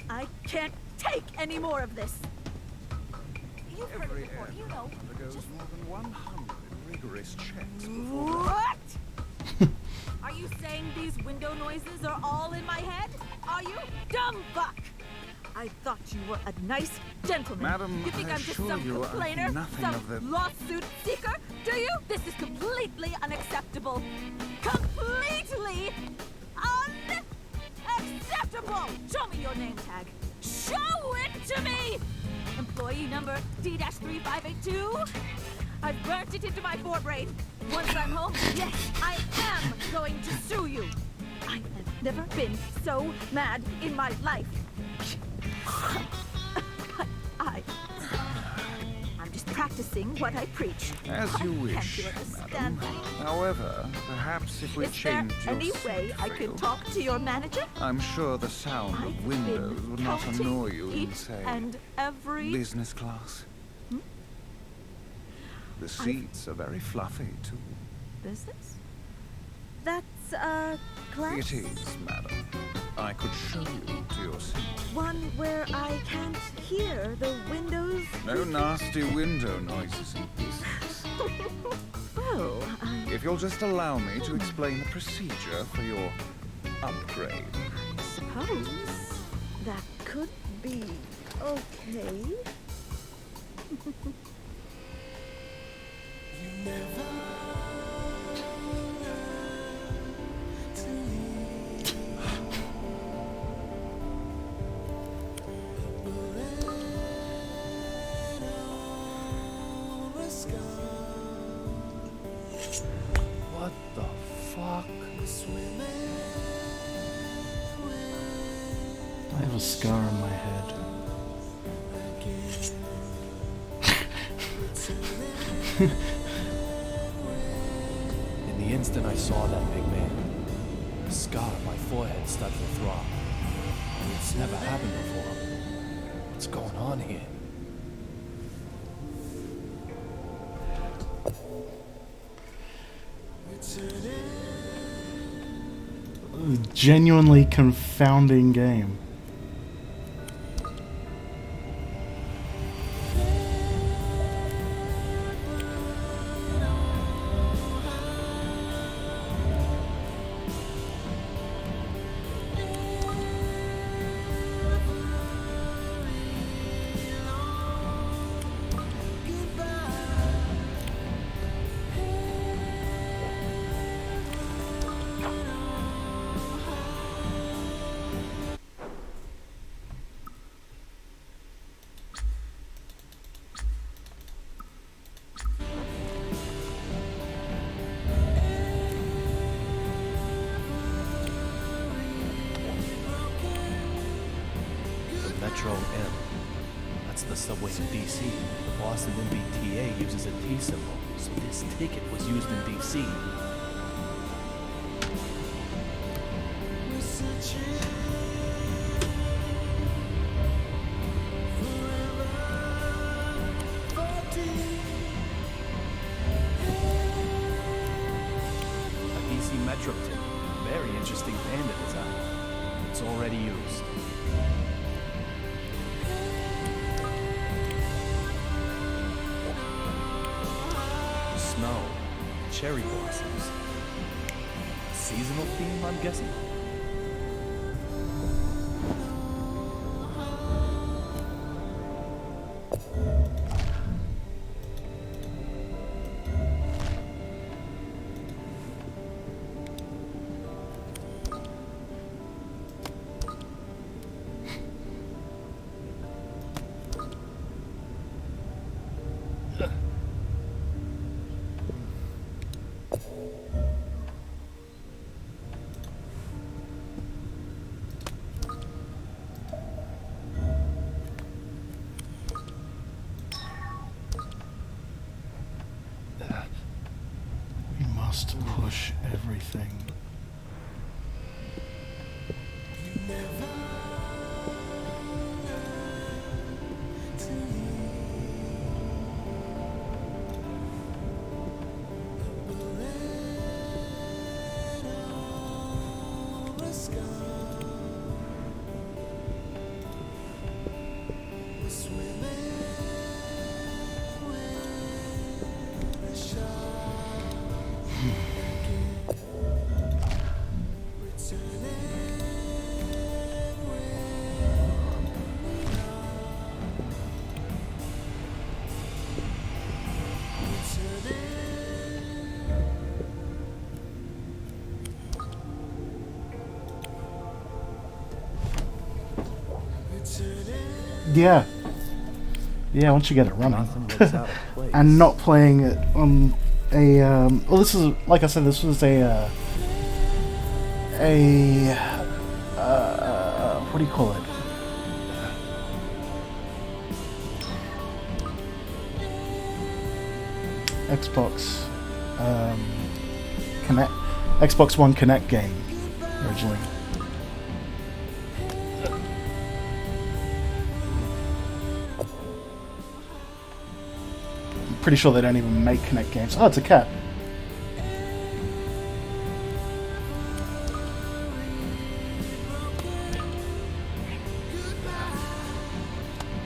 [SPEAKER 7] I can't take any more of this. You've heard
[SPEAKER 4] Every
[SPEAKER 7] it before, you know.
[SPEAKER 4] undergoes more than 100 rigorous checks before...
[SPEAKER 7] What? Are you saying these window noises are all in my head? Are you? Dumb fuck! I thought you were a nice gentleman.
[SPEAKER 4] Madam,
[SPEAKER 7] you think
[SPEAKER 4] I
[SPEAKER 7] I'm just
[SPEAKER 4] assure
[SPEAKER 7] some
[SPEAKER 4] you,
[SPEAKER 7] complainer?
[SPEAKER 4] nothing
[SPEAKER 7] Some
[SPEAKER 4] of the...
[SPEAKER 7] lawsuit seeker? Do you? This is completely unacceptable. Completely unacceptable! Show me your name tag. Show it to me! Employee number D-3582? I've burnt it into my forebrain. Once I'm home, yes, I am going to sue you. I have never been so mad in my life. I'm just practicing what I preach.
[SPEAKER 4] As you wish,
[SPEAKER 7] Can't you understand
[SPEAKER 4] madam.
[SPEAKER 7] me?
[SPEAKER 4] However, perhaps if we
[SPEAKER 7] Is there
[SPEAKER 4] change your
[SPEAKER 7] any way I
[SPEAKER 4] seat
[SPEAKER 7] could
[SPEAKER 4] feel,
[SPEAKER 7] talk to your manager?
[SPEAKER 4] I'm sure the sound
[SPEAKER 7] I've
[SPEAKER 4] of windows
[SPEAKER 7] been
[SPEAKER 4] would not
[SPEAKER 7] counting
[SPEAKER 4] annoy you in,
[SPEAKER 7] each
[SPEAKER 4] say,
[SPEAKER 7] and every...
[SPEAKER 4] business class. The seats are very fluffy, too.
[SPEAKER 7] business? That's, class?
[SPEAKER 4] It is, madam. I could show you to your seat.
[SPEAKER 7] One where I can't hear the windows.
[SPEAKER 4] No nasty window noises in business.
[SPEAKER 7] Oh,
[SPEAKER 4] If you'll just allow me to explain the procedure for your upgrade.
[SPEAKER 7] I suppose that could be okay.
[SPEAKER 2] What the fuck?
[SPEAKER 1] I have a scar on my head.
[SPEAKER 2] In the instant I saw that big man, the scar on my forehead started to throb. It's never happened before. What's going on here?
[SPEAKER 1] Genuinely confounding game.
[SPEAKER 2] Metro M. That's the subway in DC. The Boston MBTA uses a T symbol, so this ticket was used in DC. A DC Metro ticket. Very interesting panda design. It's already used. Snow, cherry blossoms. Seasonal theme, I'm guessing?
[SPEAKER 1] We must push everything. Yeah. Yeah, once you get it running.
[SPEAKER 8] Nothing looks out of place.
[SPEAKER 1] And not playing it on a, well, this is, like I said, this was a what do you call it? Xbox, Connect, Xbox One Connect game, originally. Pretty sure they don't even make Kinect games. Oh, it's a cat.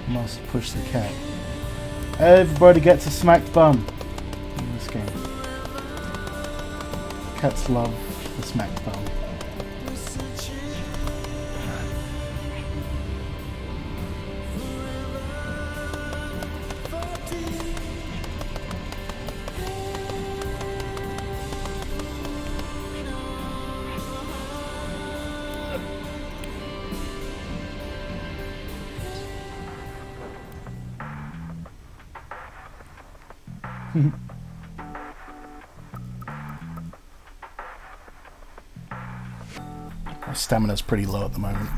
[SPEAKER 1] Must push the cat. Everybody gets a smacked bum in this game. Cats love the smacked bum. My stamina's pretty low at the moment.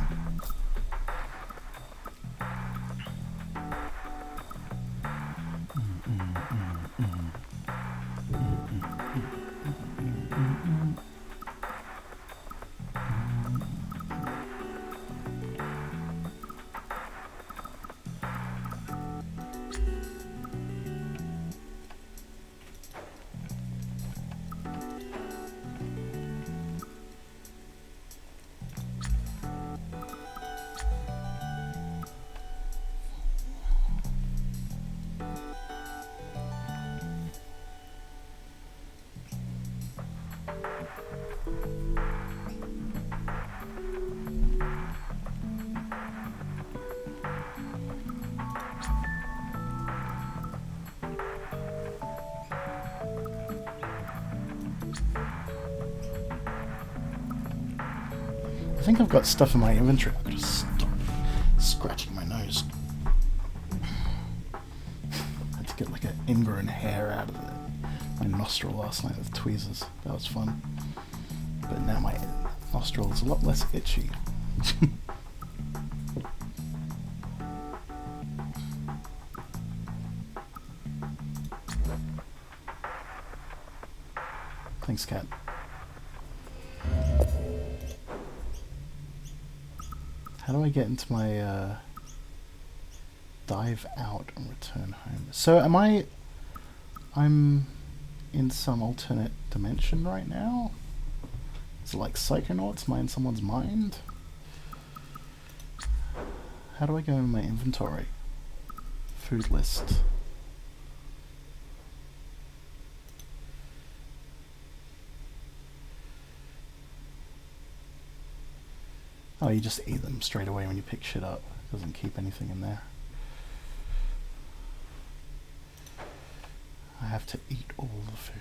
[SPEAKER 1] I think I've got stuff in my inventory. I've got to stop scratching my nose. I had to get like an ingrown hair out of my nostril last night with tweezers. That was fun. But now my nostril is a lot less itchy. Thanks, cat. How do I get into my dive out and return home? So I'm in some alternate dimension right now? Is it like Psychonauts? Am I in someone's mind? How do I go in my inventory? Food list. Oh, you just eat them straight away when you pick shit up. It doesn't keep anything in there. I have to eat all the food.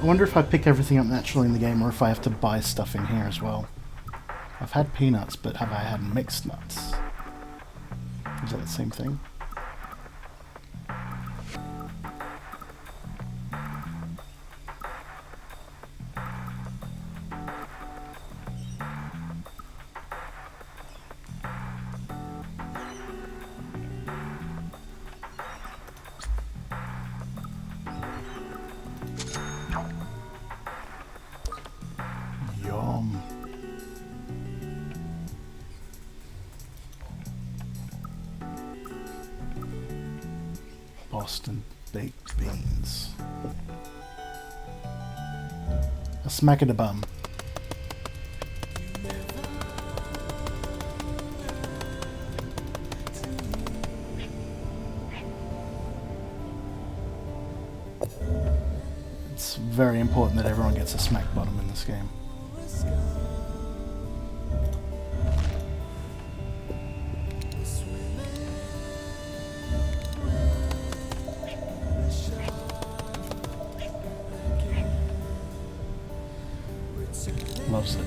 [SPEAKER 1] I wonder if I pick everything up naturally in the game or if I have to buy stuff in here as well. I've had peanuts, but have I had mixed nuts? Is that the same thing? Yum. Boston baked beans. A smack of the bum. It's very important that everyone gets a smack bottom in this game. Loves it.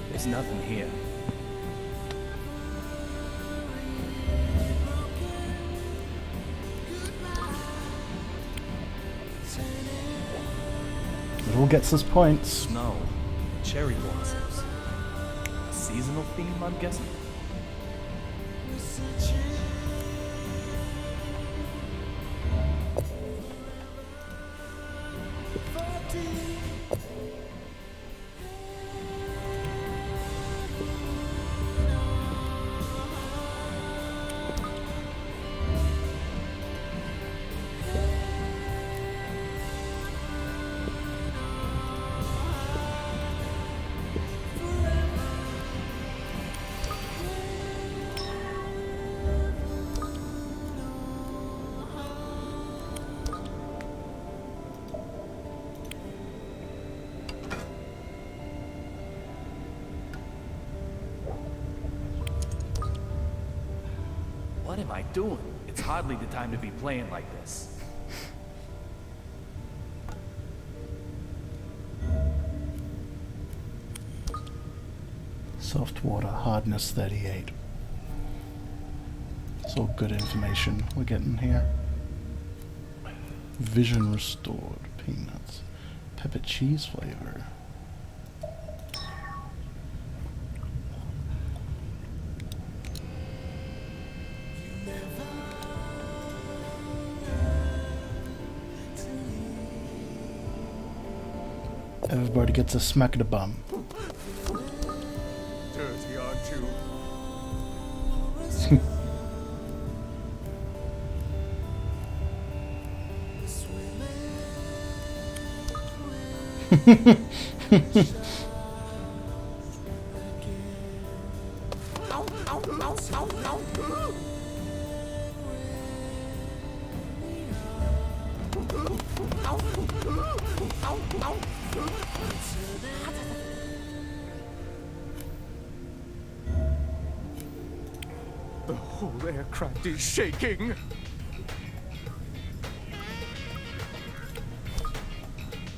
[SPEAKER 2] There's nothing here.
[SPEAKER 1] It all gets us points.
[SPEAKER 2] Snow, cherry blossoms. Seasonal theme, I'm guessing? What am I doing? It's hardly the time to be playing like this.
[SPEAKER 1] Soft water, hardness 38. It's all good information we're getting here. Vision restored, peanuts, pepper cheese flavor. Everybody gets a smack of the bum.
[SPEAKER 6] Dirty, aren't you? The whole aircraft is shaking.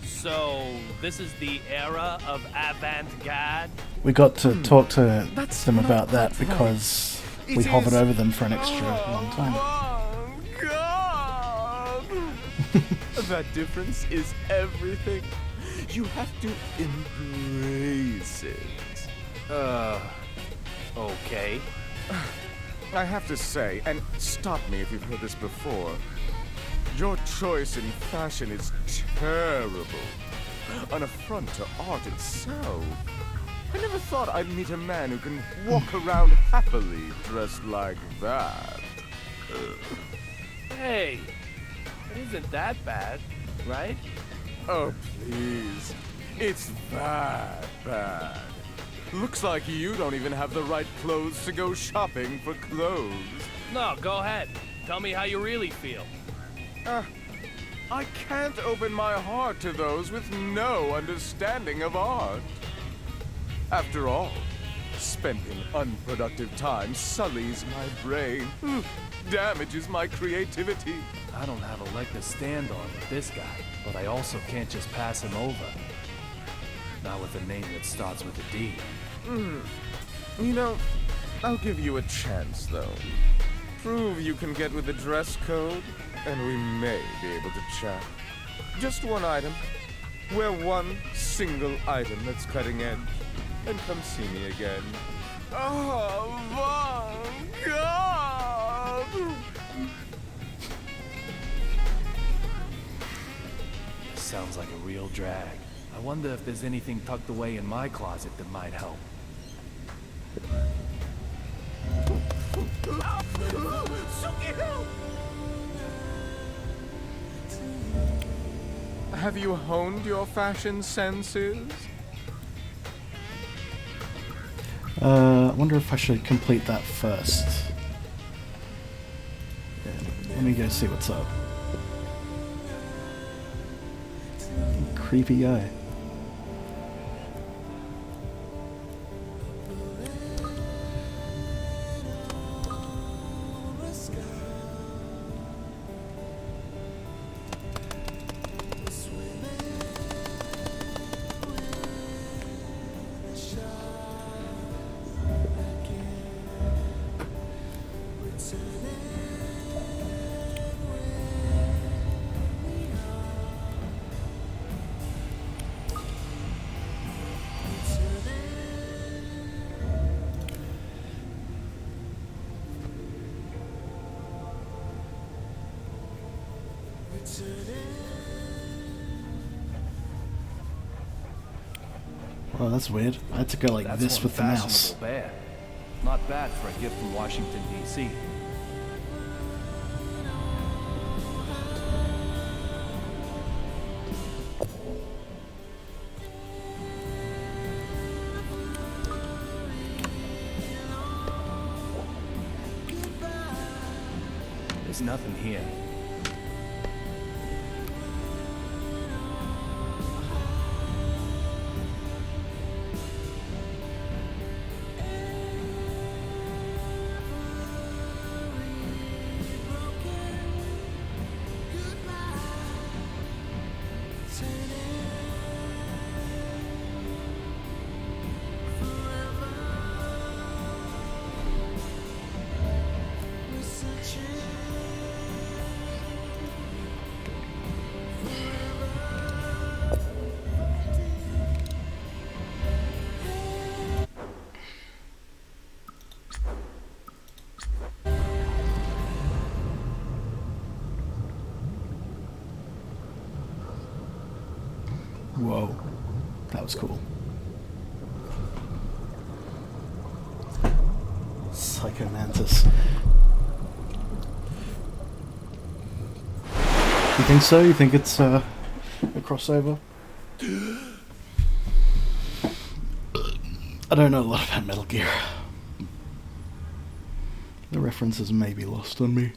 [SPEAKER 2] So, this is the era of avant-garde?
[SPEAKER 1] We got to talk to
[SPEAKER 6] That's
[SPEAKER 1] them
[SPEAKER 6] not
[SPEAKER 1] about that
[SPEAKER 6] quite right.
[SPEAKER 1] because
[SPEAKER 6] It
[SPEAKER 1] we hovered
[SPEAKER 6] is-
[SPEAKER 1] over them for an extra long time.
[SPEAKER 6] Oh, God! That difference is everything. You have to embrace it.
[SPEAKER 2] Okay.
[SPEAKER 6] I have to say, and stop me if you've heard this before, your choice in fashion is terrible. An affront to art itself. I never thought I'd meet a man who can walk around happily dressed like that.
[SPEAKER 2] Hey, it isn't that bad, right?
[SPEAKER 6] Oh, please. It's that bad. Looks like you don't even have the right clothes to go shopping for clothes.
[SPEAKER 2] No, go ahead. Tell me how you really feel.
[SPEAKER 6] I can't open my heart to those with no understanding of art. After all, spending unproductive time sullies my brain, damages my creativity.
[SPEAKER 2] I don't have a leg to stand on with this guy, but I also can't just pass him over. Not with a name that starts with a D.
[SPEAKER 6] You know, I'll give you a chance, though. Prove you can get with the dress code, and we may be able to chat. Just one item. Wear one single item that's cutting edge, and come see me again. Oh my God!
[SPEAKER 2] This sounds like a real drag. I wonder if there's anything tucked away in my closet that might help.
[SPEAKER 6] Have you honed your fashion senses?
[SPEAKER 1] I wonder if I should complete that first. Yeah, let me go see what's up. Creepy guy. Oh, that's weird. I had to go like
[SPEAKER 2] That's
[SPEAKER 1] this
[SPEAKER 2] one
[SPEAKER 1] with the mouse.
[SPEAKER 2] fashionable bear. Not bad for a gift from Washington, D.C. There's nothing here.
[SPEAKER 1] Whoa, that was cool. Psycho Mantis. You think so? You think it's a crossover? I don't know a lot about Metal Gear. The references may be lost on me.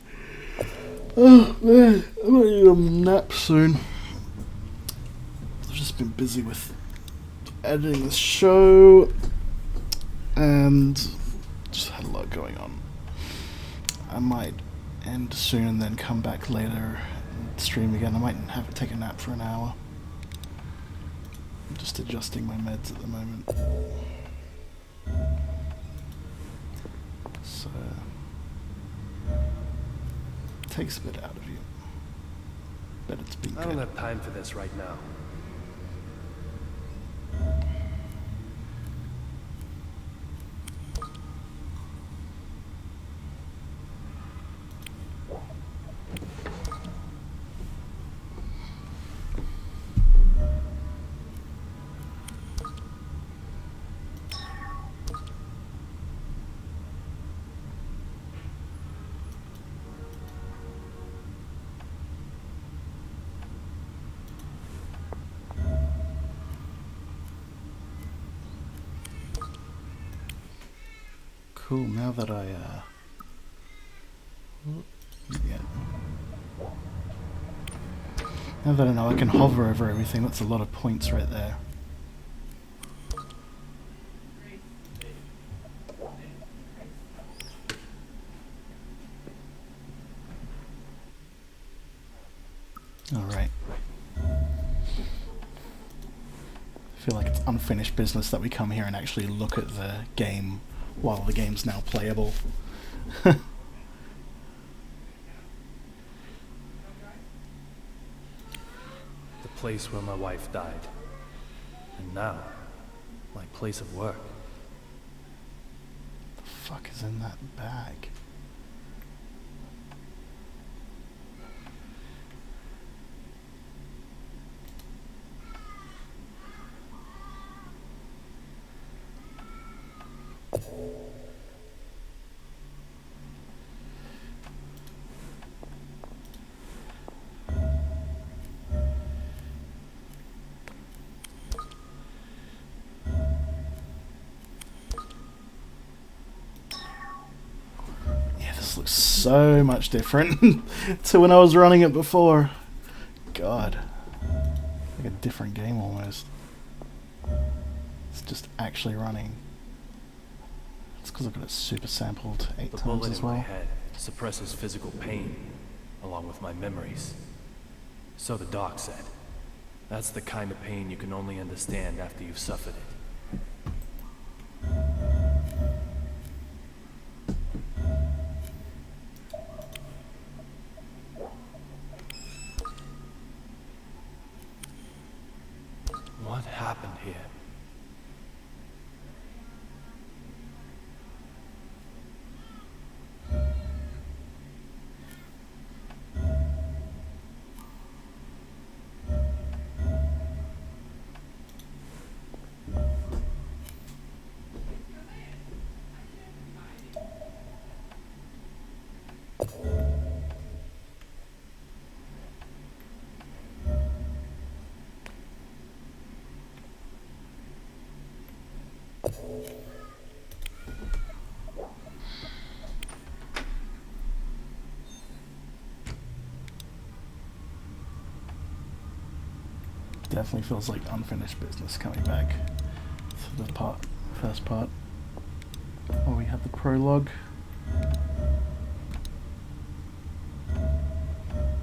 [SPEAKER 1] Oh man, I might need a nap soon. I've just been busy with editing this show and just had a lot going on. I might end soon and then come back later and stream again. I might have to take a nap for an hour. I'm just adjusting my meds at the moment. So takes a bit out of you. But it's been
[SPEAKER 2] I don't
[SPEAKER 1] good.
[SPEAKER 2] have time for this right now.
[SPEAKER 1] Cool, now that I, yeah. Now that I know I can hover over everything, that's a lot of points right there. Alright. I feel like it's unfinished business that we come here and actually look at the game while the game's now playable.
[SPEAKER 2] The place where my wife died. And now, my place of work.
[SPEAKER 1] What the fuck is in that bag? Looks so much different to when I was running it before. God, like a different game almost. It's just actually running. It's because I've got it super sampled 8
[SPEAKER 2] The
[SPEAKER 1] times
[SPEAKER 2] bullet
[SPEAKER 1] as
[SPEAKER 2] in my
[SPEAKER 1] well.
[SPEAKER 2] head suppresses physical pain, along with my memories. So the doc said. That's the kind of pain you can only understand after you've suffered it. What happened here?
[SPEAKER 1] Definitely feels like unfinished business coming back to the first part. Oh, we have the prologue.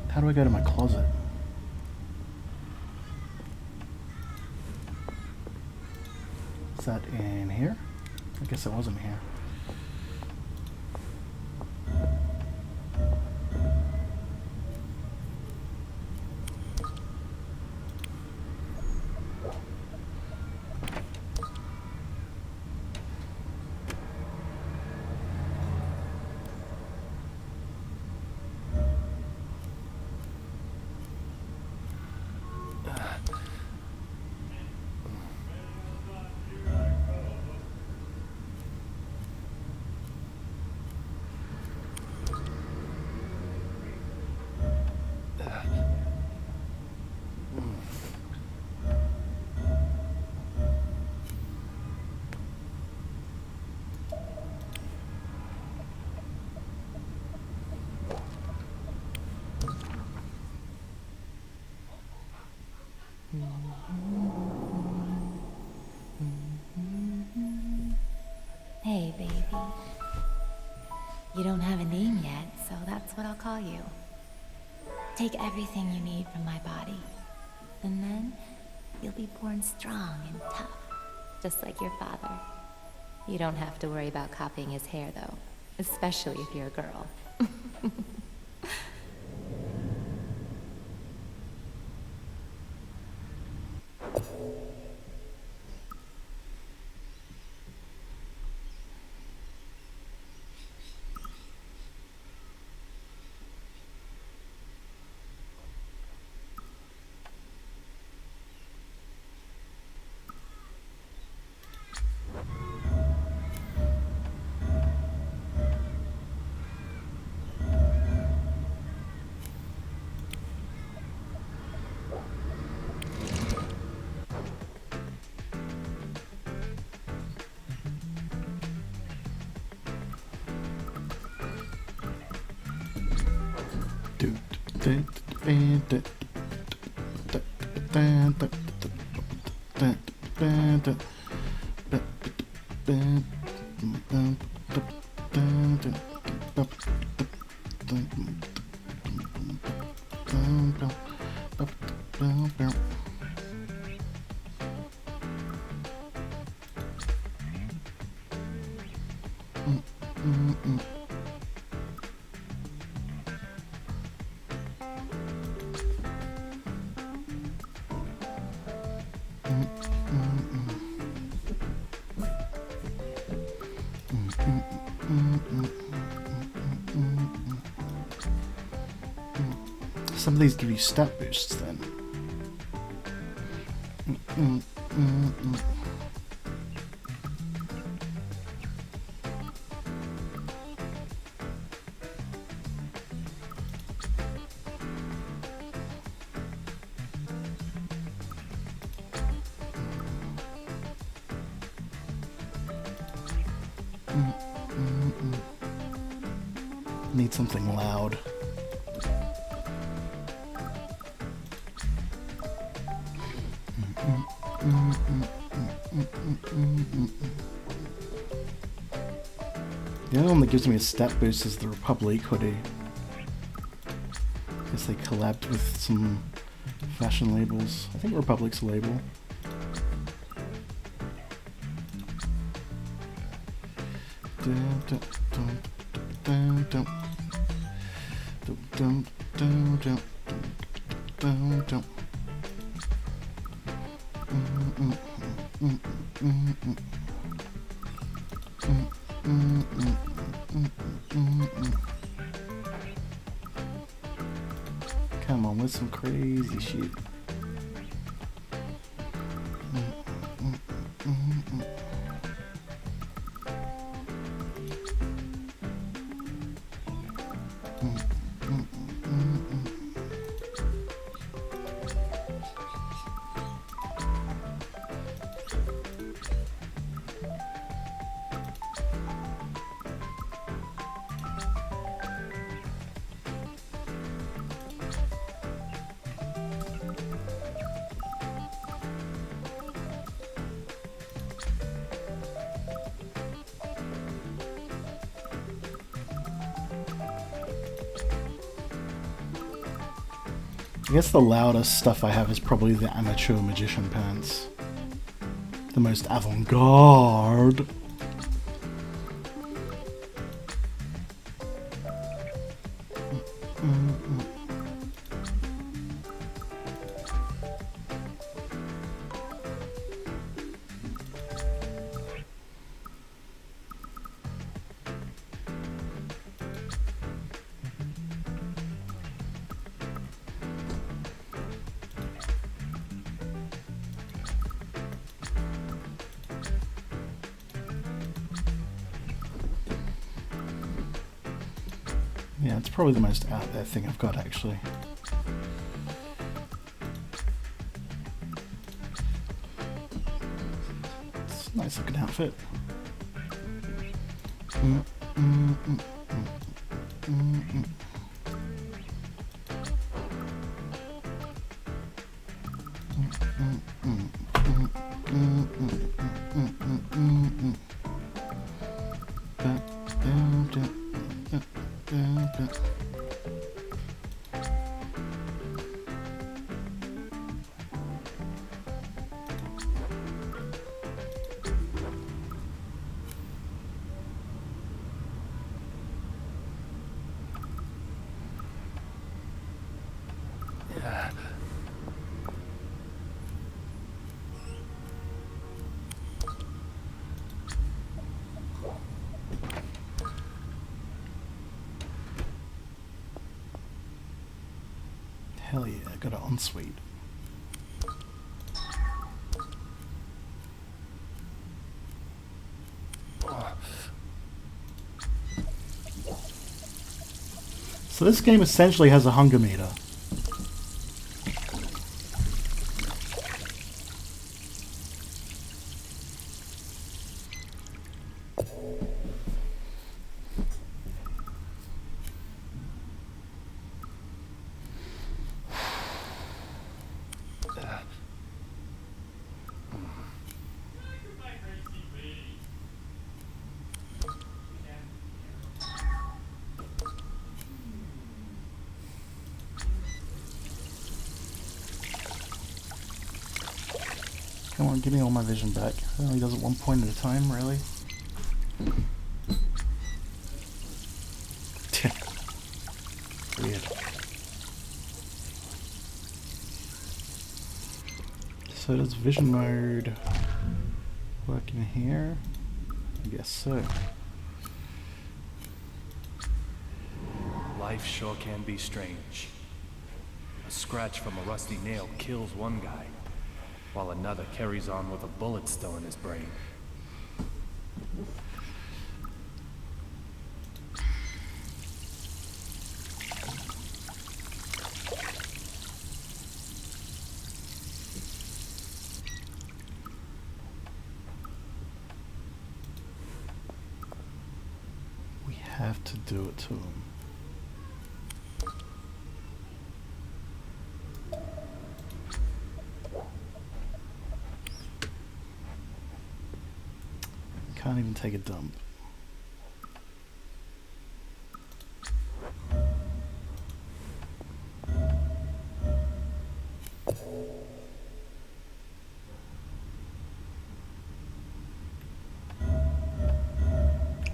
[SPEAKER 1] How do I go to my closet? Is that in here? I guess it wasn't here.
[SPEAKER 8] Hey, baby. You don't have a name yet, so that's what I'll call you. Take everything you need from my body, and then you'll be born strong and tough, just like your father. You don't have to worry about copying his hair, though, especially if you're a girl.
[SPEAKER 1] Some of these give you stat boosts then. Need something loud. The only one that gives me a stat boost is the Republic hoodie. I guess they collabed with some fashion labels. I think Republic's a label. Come on, with some crazy shit. I guess the loudest stuff I have is probably the amateur magician pants. The most avant-garde. Yeah, it's probably the most out there thing I've got, actually. It's a nice looking outfit. Hell yeah, I got it ensuite. So this game essentially has a hunger meter. Come on, give me all my vision back. It only does it 1 point at a time, really? Weird. So does vision mode work in here? I guess so.
[SPEAKER 2] Life sure can be strange. A scratch from a rusty nail kills one guy, while another carries on with a bullet still in his brain.
[SPEAKER 1] We have to do it to him. Can't even take a dump.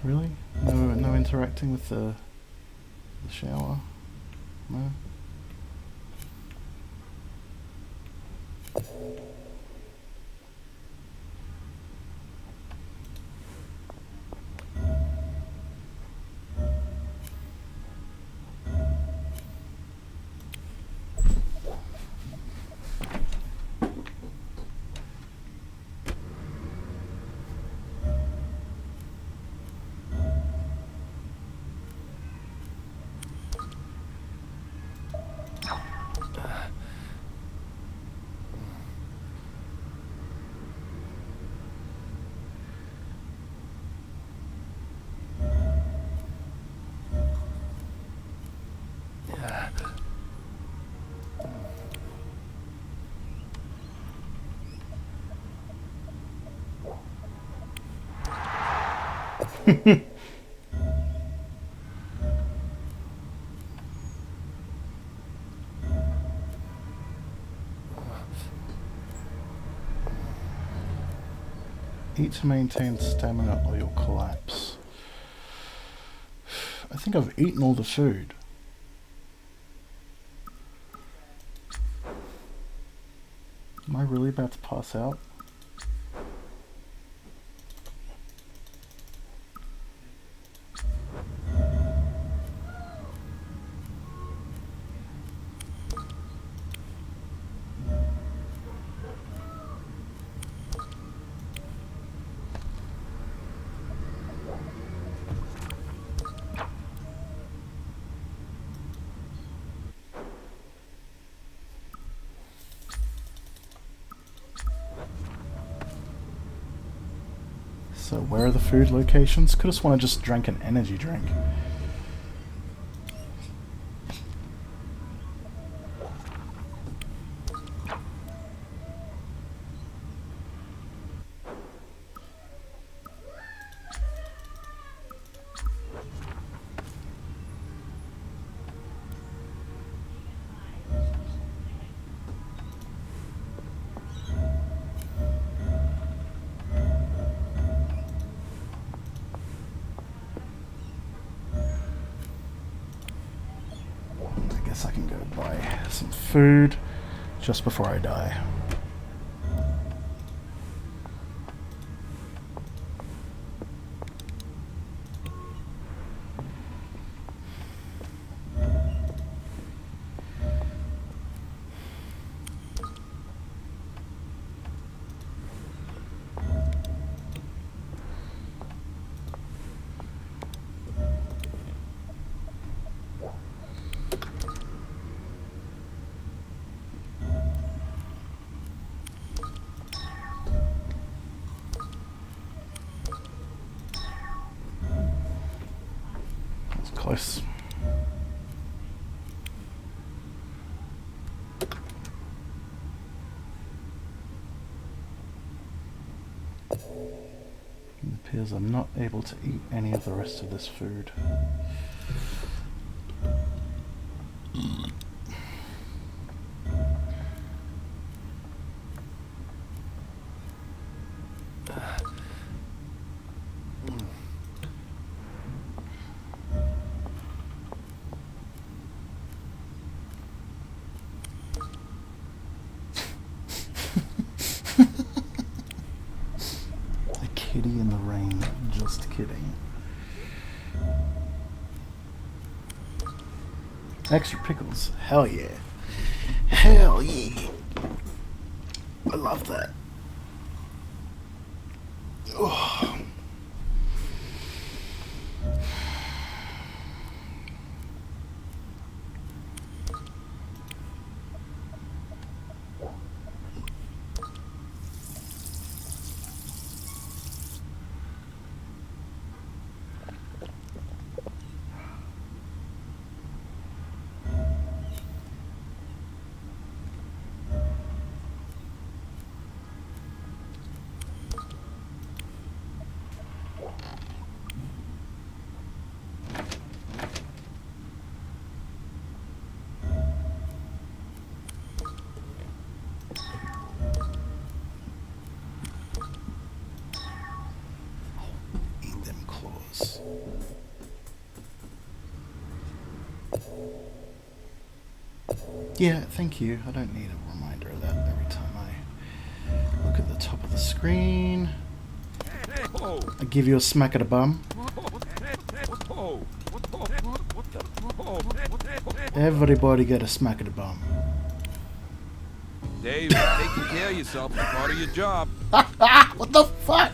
[SPEAKER 1] Really? No interacting with the shower? No? Eat to maintain stamina or you'll collapse. I think I've eaten all the food. Am I really about to pass out? So where are the food locations? Could have sworn I just drank an energy drink. I can go buy some food just before I die. Close. It appears I'm not able to eat any of the rest of this food. Extra pickles. Hell yeah. Hell yeah. I love that. Oh. Eat them claws. Yeah, thank you. I don't need a reminder of that every time I look at the top of the screen. I give you a smack of the bum. Everybody get a smack of the bum.
[SPEAKER 9] Dave, taking care of yourself is part of your job.
[SPEAKER 1] What the fuck?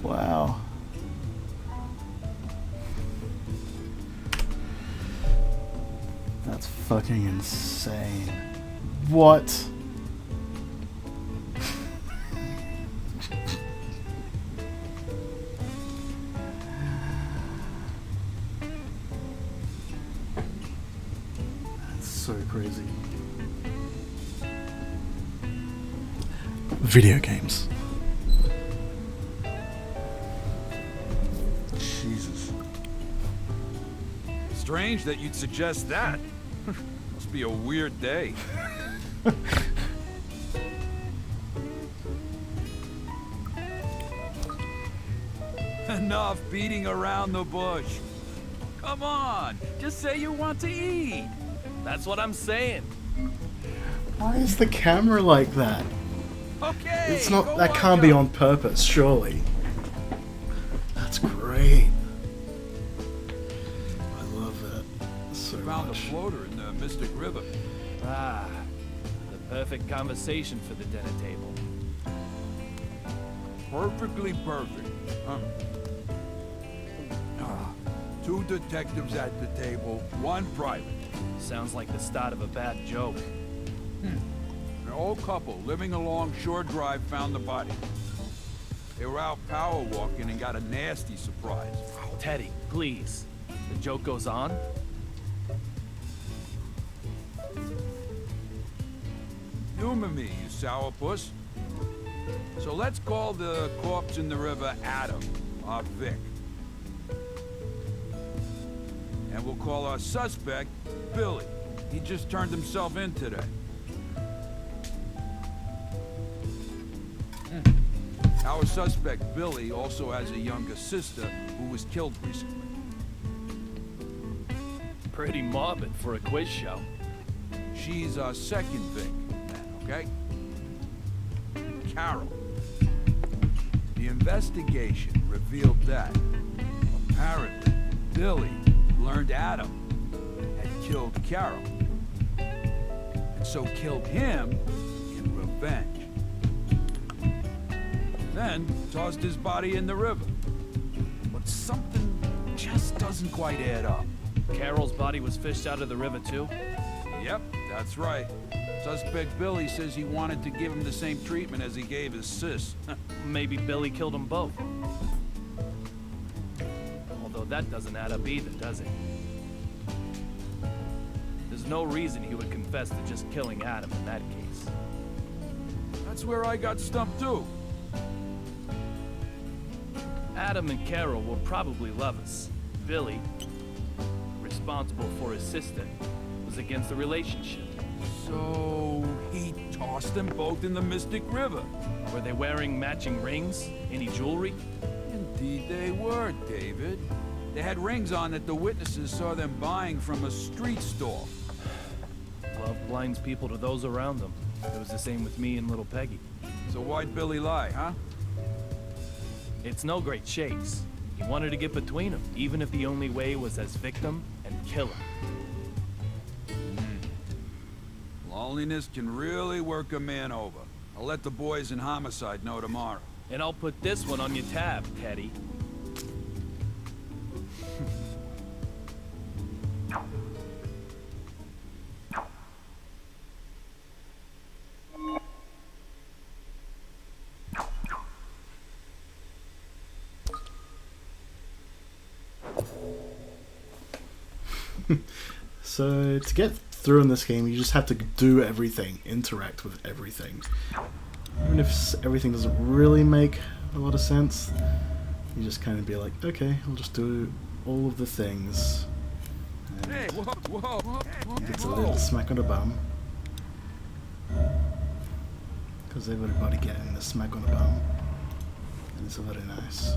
[SPEAKER 1] Wow. That's fucking insane. What? That's so crazy. Video games.
[SPEAKER 9] Jesus. Strange that you'd suggest that. Must be a weird day. Enough beating around the bush. Come on, just say you want to eat.
[SPEAKER 2] That's what I'm saying.
[SPEAKER 1] Why is the camera like that?
[SPEAKER 9] Okay.
[SPEAKER 1] It's not.
[SPEAKER 9] go
[SPEAKER 1] That
[SPEAKER 9] on,
[SPEAKER 1] can't be
[SPEAKER 9] go.
[SPEAKER 1] on purpose, surely. That's great. I love that so
[SPEAKER 9] Found a
[SPEAKER 1] much.
[SPEAKER 9] floater in the Mystic River.
[SPEAKER 2] Ah, the perfect conversation for the dinner table.
[SPEAKER 9] Perfectly perfect. Two detectives at the table, one private.
[SPEAKER 2] Sounds like the start of a bad joke.
[SPEAKER 9] An old couple living along Shore Drive found the body. They were out power walking and got a nasty surprise.
[SPEAKER 2] Teddy, please. The joke goes on?
[SPEAKER 9] Humor me, you sourpuss. So let's call the corpse in the river Adam, or Vic. And we'll call our suspect Billy. He just turned himself in today. Our suspect Billy also has a younger sister who was killed recently.
[SPEAKER 2] Pretty morbid for a quiz show.
[SPEAKER 9] She's our second Vic, okay? Carol. The investigation revealed that, apparently, Billy learned Adam had killed Carol. And so killed him in revenge. Then tossed his body in the river. But something just doesn't quite add up.
[SPEAKER 2] Carol's body was fished out of the river too?
[SPEAKER 9] Yep, that's right. Suspect Billy says he wanted to give him the same treatment as he gave his sis.
[SPEAKER 2] Maybe Billy killed them both. Although that doesn't add up either, does it? There's no reason he would confess to just killing Adam in that case.
[SPEAKER 9] That's where I got stumped too.
[SPEAKER 2] Adam and Carol were probably lovers. Billy, responsible for his sister, was against the relationship.
[SPEAKER 9] So he tossed them both in the Mystic River.
[SPEAKER 2] Were they wearing matching rings? Any jewelry?
[SPEAKER 9] Indeed they were, David. They had rings on that the witnesses saw them buying from a street stall.
[SPEAKER 2] Love blinds people to those around them. It was the same with me and little Peggy.
[SPEAKER 9] So why'd Billy lie, huh?
[SPEAKER 2] It's no great chase. He wanted to get between them, even if the only way was as victim and killer.
[SPEAKER 9] Loneliness can really work a man over. I'll let the boys in Homicide know tomorrow.
[SPEAKER 2] And I'll put this one on your tab, Teddy.
[SPEAKER 1] So to get through in this game, you just have to do everything, interact with everything. Even if everything doesn't really make a lot of sense, you just kind of be like, okay, I'll just do all of the things. And
[SPEAKER 9] Hey, whoa.
[SPEAKER 1] gets a little smack on the bum. Because everybody getting a smack on the bum. And it's very nice.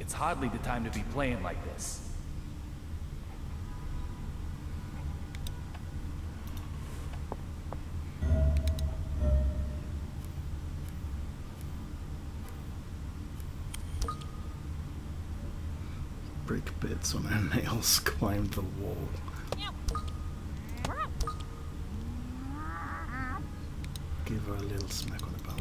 [SPEAKER 2] It's hardly the time to be playing like this.
[SPEAKER 1] Brick bits on her nails climbed the wall. Give her a little smack on the bum.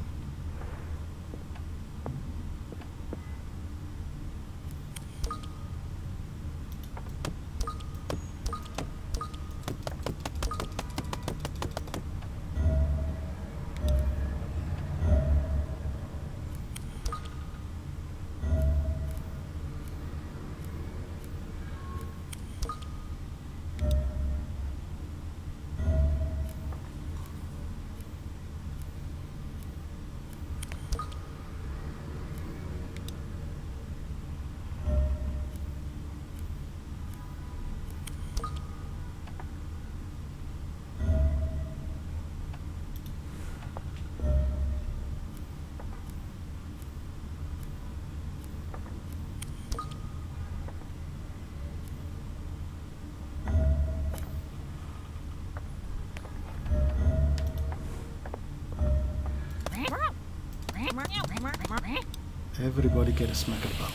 [SPEAKER 1] Everybody get a smack of the bum.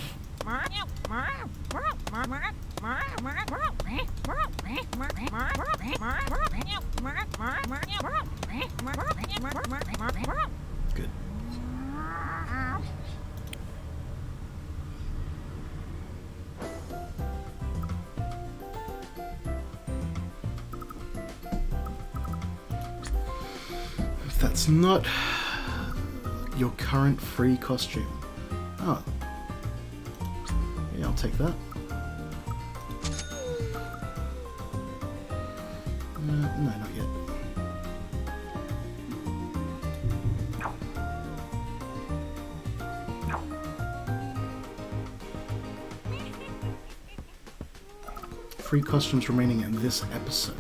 [SPEAKER 1] Good. If that's not your current free costume. Oh. Yeah, I'll take that. No, not yet. Free costumes remaining in this episode.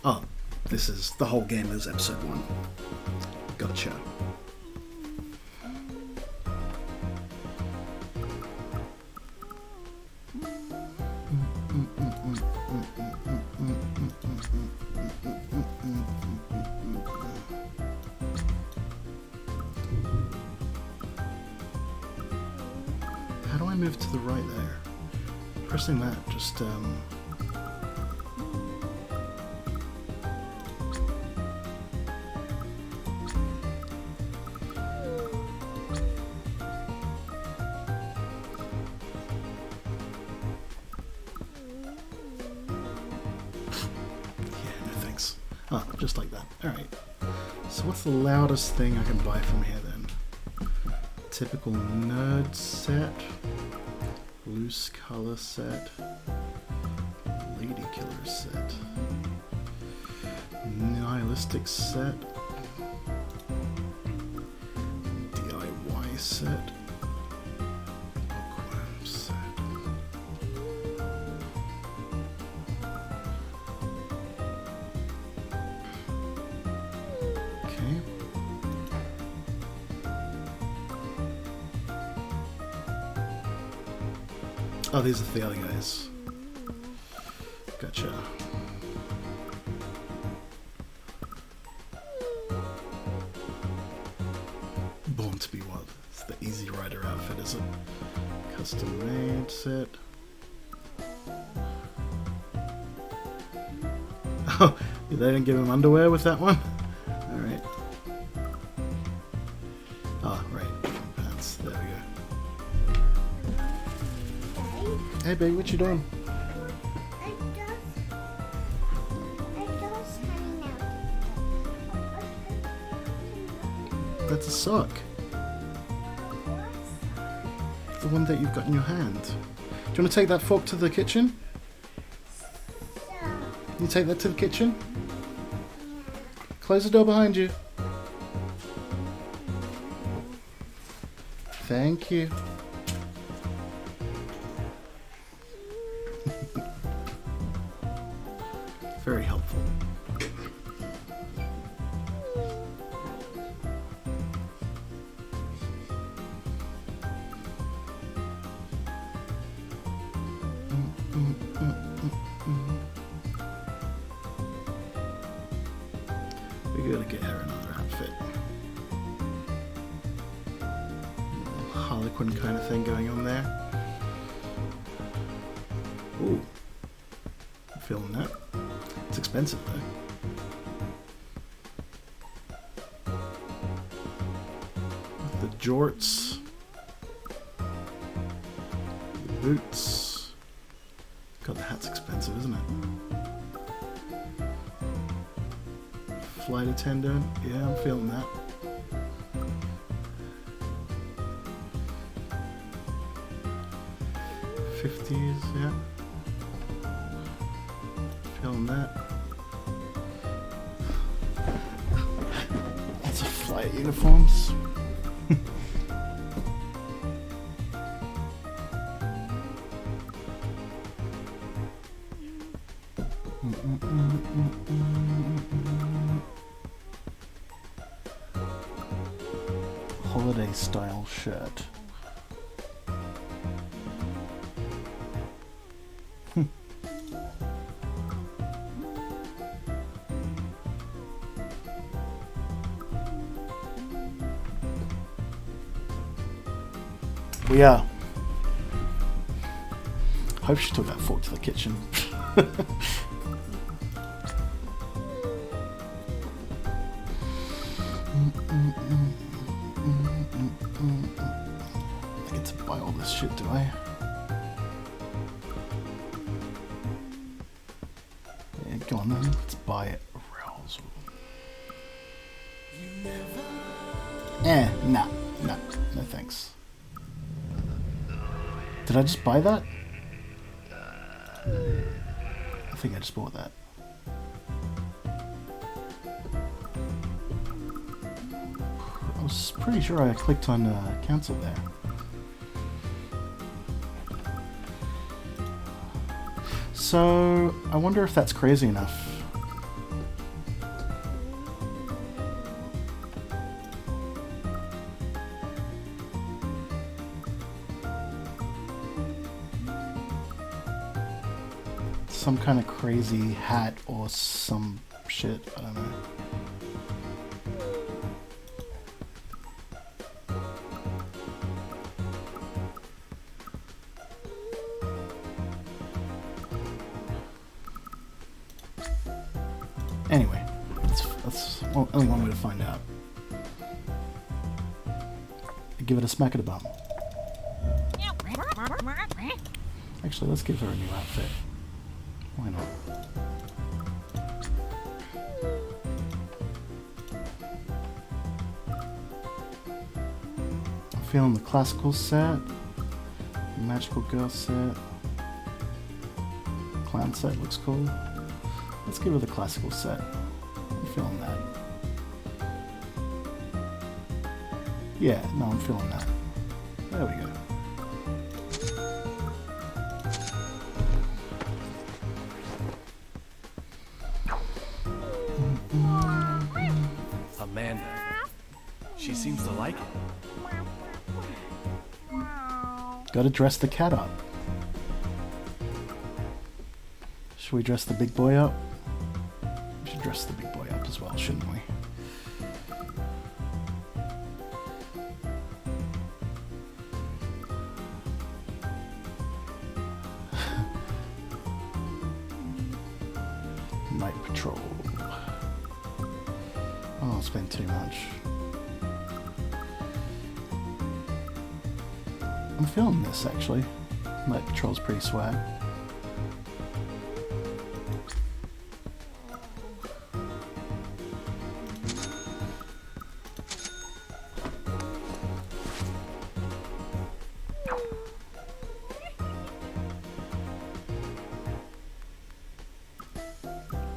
[SPEAKER 1] Oh, this is the whole game is episode 1. Gotcha. How do I move to the right there? Pressing that just oh, just like that. Alright. So what's the loudest thing I can buy from here then? Typical nerd set. Loose color set. Lady killer set. Nihilistic set. DIY set. Bookworm set. Okay. Oh, these are the other guys. Gotcha. Born to be Wild. It's the Easy Rider outfit, is it? Custom made set. Oh, they didn't give him underwear with that one? Alright. Oh, right. Pants. There we go. Hey, baby, what you doing? That's a sock. The one that you've got in your hand. Do you want to take that fork to the kitchen? Can you take that to the kitchen? Close the door behind you. Thank you. Very helpful. We gotta get her another outfit. Harlequin kind of thing going on there. Ooh. I'm feeling that. It's expensive though. The jorts. The boots. God, the hat's expensive, isn't it? Flight attendant. Yeah, I'm feeling that. '50s, yeah. Feeling that. Lots of flight uniforms. Holiday style shirt. We are. Hope she took that fork to the kitchen. I get to buy all this shit, do I? Yeah, go on then. Let's buy it. Arousal. Nah, no thanks. Did I just buy that? I think I just bought that. I was pretty sure I clicked on cancel there. So, I wonder if that's crazy enough. Some kind of crazy hat or some shit, I don't know. Anyway, that's only one way to find out. Give it a smack of the bum. Actually, let's give her a new outfit. Why not? I'm feeling the classical set, the magical girl set, clown set looks cool. Let's give her the classical set. I'm feeling that. Yeah, no, I'm feeling that. There we go.
[SPEAKER 2] Amanda. She seems to like it.
[SPEAKER 1] Gotta dress the cat up. Should we dress the big boy up? We should dress the big boy up as well, shouldn't we? Night patrol. Oh, I'll spend too much. I'm feeling this actually. Night patrol's pretty swag.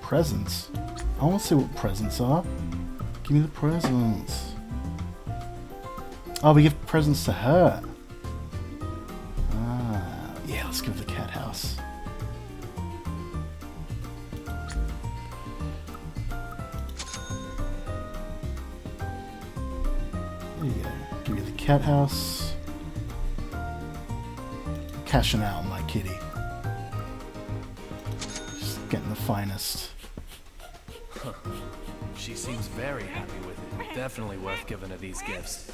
[SPEAKER 1] Presents? I want to see what presents are. Give me the presents. Oh, we give presents to her. Ah, yeah, let's give the cat house. There you go. Give you the cat house. Cashing out on my kitty. Just getting the finest.
[SPEAKER 2] She seems very happy with it. Definitely worth giving her these gifts.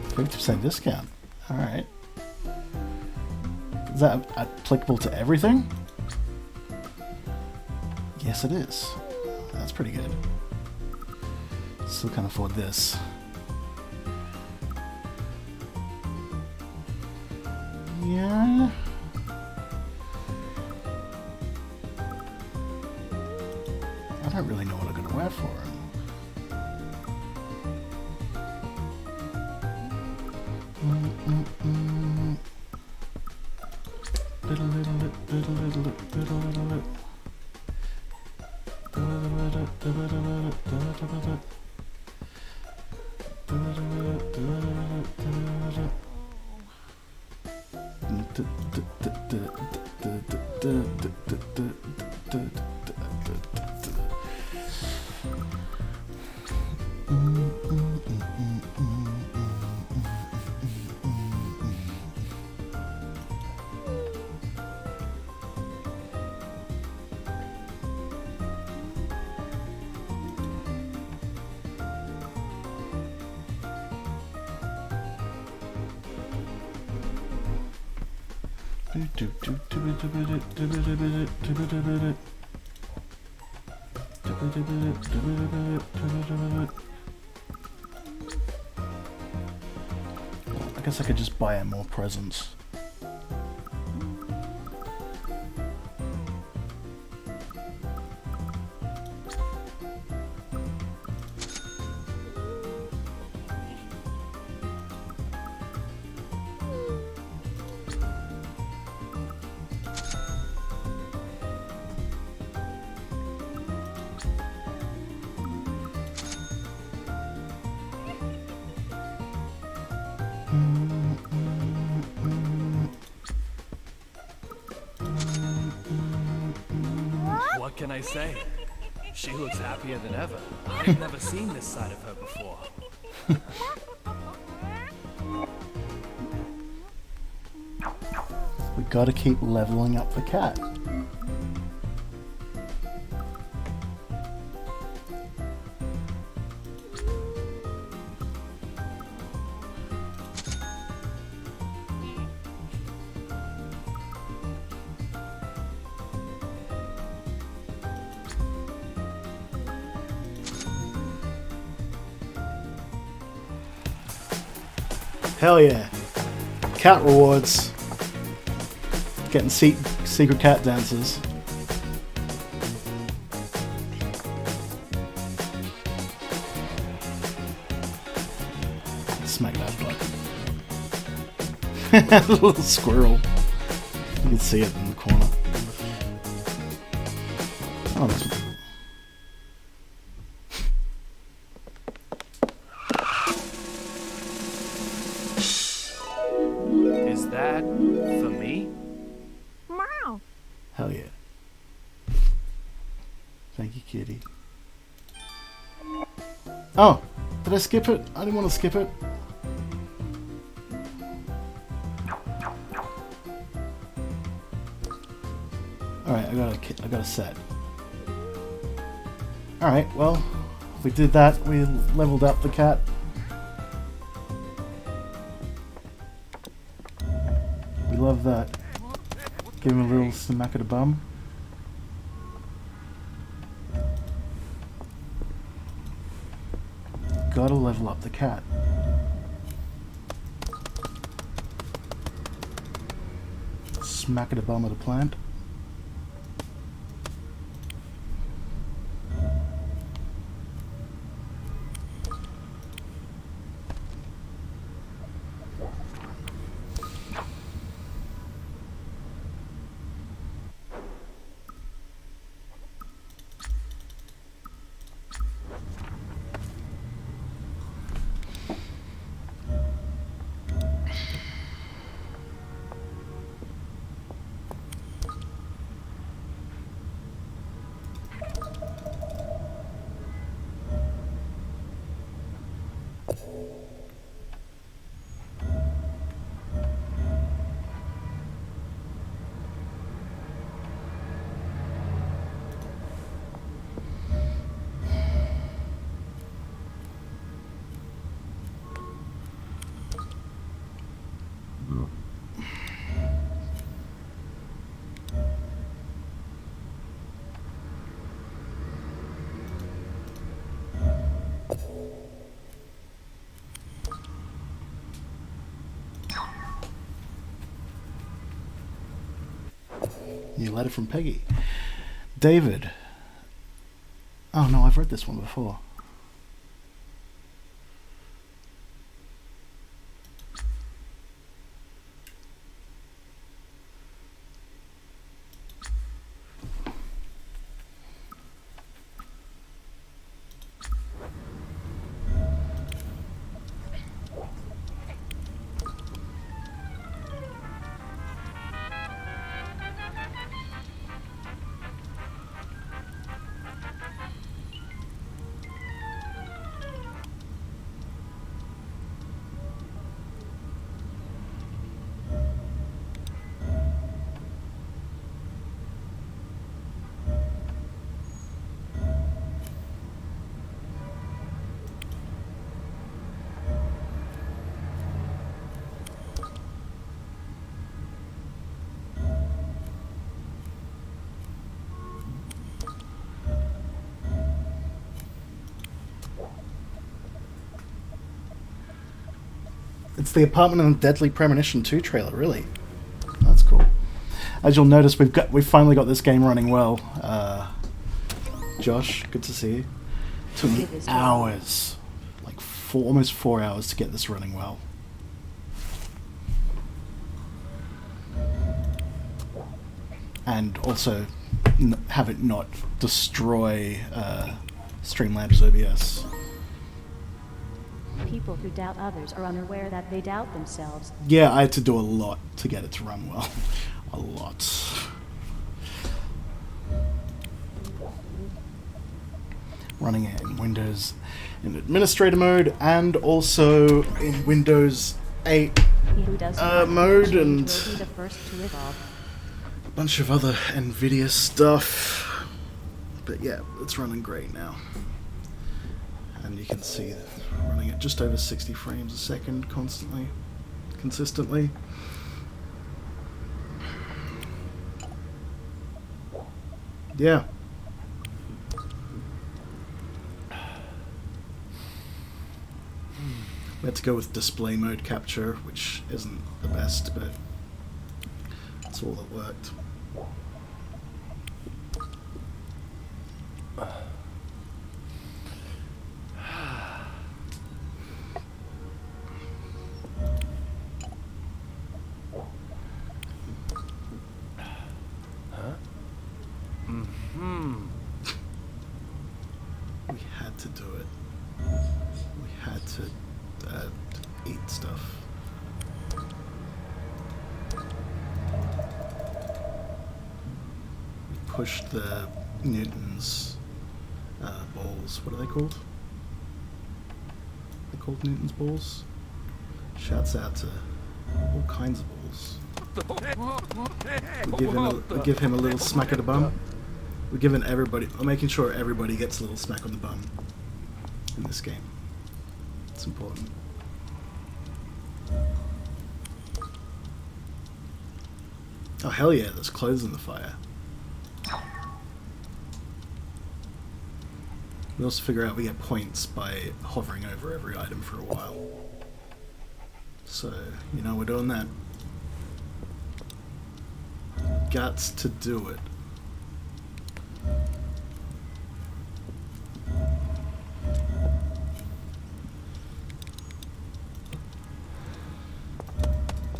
[SPEAKER 1] 50% discount. Alright. Is that applicable to everything? Yes, it is. That's pretty good. Still can't afford this. Yeah. I don't really know what I'm gonna wear for him. I guess I could just buy him more presents.
[SPEAKER 2] What can I say? She looks happier than ever. I've never seen this side of her before.
[SPEAKER 1] We gotta keep leveling up the cat. Hell yeah. Cat rewards. Getting secret cat dances. Smack that button. Little squirrel. You can see it in the corner. Oh, that's...
[SPEAKER 2] Is that for me?
[SPEAKER 7] Meow.
[SPEAKER 1] Hell yeah. Thank you, kitty. Oh, did I skip it? I didn't want to skip it. Alright, I got a set. Alright, well, we did that. We leveled up the cat. We love that. Give him a little smack of the bum. Gotta level up the cat. Smack of the bum of the plant. New letter from Peggy. David. Oh no, I've read this one before. It's the Apartment in the Deadly Premonition 2 trailer, really. That's cool. As you'll notice, we've finally got this game running well. Josh, good to see you. Took me hours, like almost 4 hours to get this running well. And also have it not destroy Streamlabs OBS.
[SPEAKER 10] People who doubt others are unaware that they doubt themselves.
[SPEAKER 1] Yeah, I had to do a lot to get it to run well. A lot. Running it in Windows in administrator mode and also in Windows 8 mode and a bunch of other NVIDIA stuff. But yeah, it's running great now. And you can see that running at just over 60 frames a second constantly, consistently. Yeah. We had to go with display mode capture, which isn't the best, but that's all that worked. We had to do it. We had to eat stuff. We pushed the Newton's balls. What are they called? They're called Newton's balls. Shouts out to all kinds of balls. We give him a little smack of the bum. We're giving everybody, we're making sure everybody gets a little smack on the bum in this game. It's important. Oh hell yeah, there's clothes in the fire. We also figure out we get points by hovering over every item for a while. So, you know, we're doing that. Gots to do it.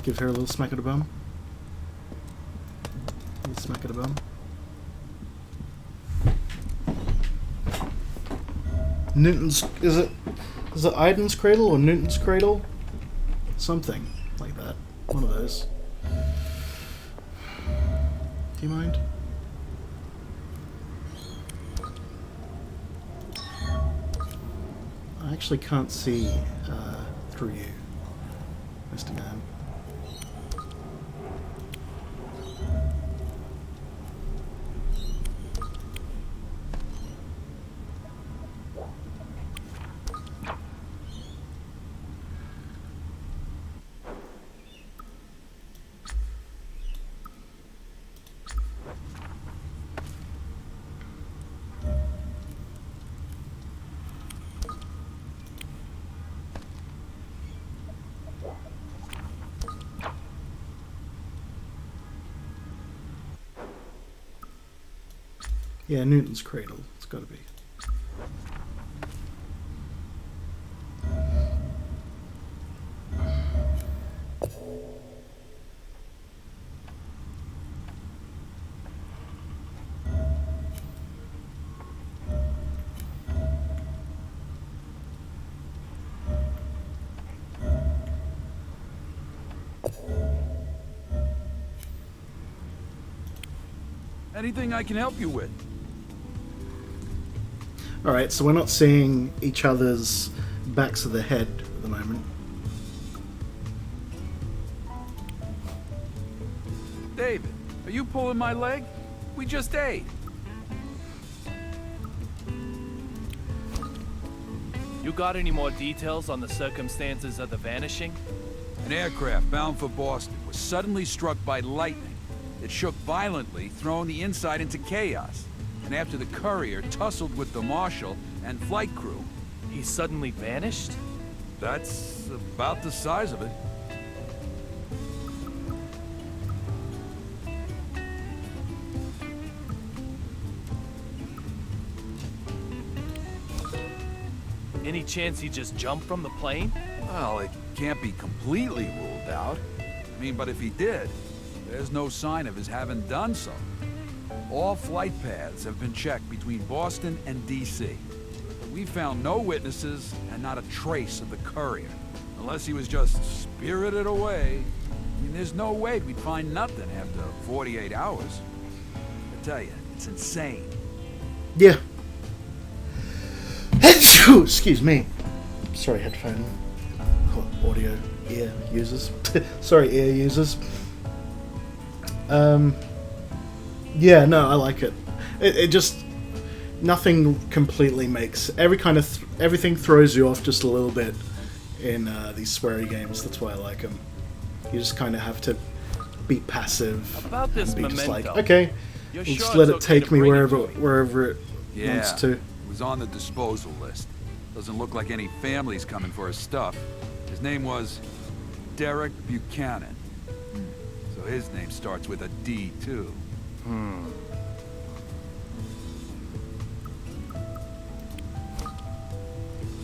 [SPEAKER 1] Give her a little smack of the bum. A little smack of the bum. Newton's, is it Aiden's Cradle or Newton's Cradle? Something like that. One of those. Do you mind? I actually can't see through you, Mr. Man. Yeah, Newton's Cradle. It's got to be.
[SPEAKER 9] Anything I can help you with?
[SPEAKER 1] Alright, so we're not seeing each other's backs of the head at the moment.
[SPEAKER 9] David, are you pulling my leg? We just ate.
[SPEAKER 2] You got any more details on the circumstances of the vanishing?
[SPEAKER 9] An aircraft bound for Boston was suddenly struck by lightning. It shook violently, throwing the inside into chaos. And after the courier tussled with the marshal and flight crew...
[SPEAKER 2] He suddenly vanished?
[SPEAKER 9] That's about the size of it.
[SPEAKER 2] Any chance he just jumped from the plane?
[SPEAKER 9] Well, it can't be completely ruled out. I mean, but if he did, there's no sign of his having done so. All flight paths have been checked between Boston and D.C. But we found no witnesses and not a trace of the courier. Unless he was just spirited away. I mean, there's no way we'd find nothing after 48 hours. I tell you, it's insane.
[SPEAKER 1] Yeah. Excuse me. Sorry, headphone. Audio ear users. Sorry, ear users. Yeah, no, I like it. It just nothing completely makes everything throws you off just a little bit in these sweary games. That's why I like them. You just kind of have to be passive
[SPEAKER 2] About this
[SPEAKER 1] and be just like,
[SPEAKER 2] memento.
[SPEAKER 1] okay,
[SPEAKER 2] You're
[SPEAKER 1] we'll
[SPEAKER 2] sure
[SPEAKER 1] just let
[SPEAKER 2] it's
[SPEAKER 1] it
[SPEAKER 2] okay
[SPEAKER 1] take
[SPEAKER 2] to
[SPEAKER 1] me
[SPEAKER 2] bring it
[SPEAKER 1] wherever it
[SPEAKER 9] Yeah,
[SPEAKER 1] wants to.
[SPEAKER 9] it was on the disposal list. Doesn't look like any family's coming for his stuff. His name was Derek Buchanan. So his name starts with a D, too.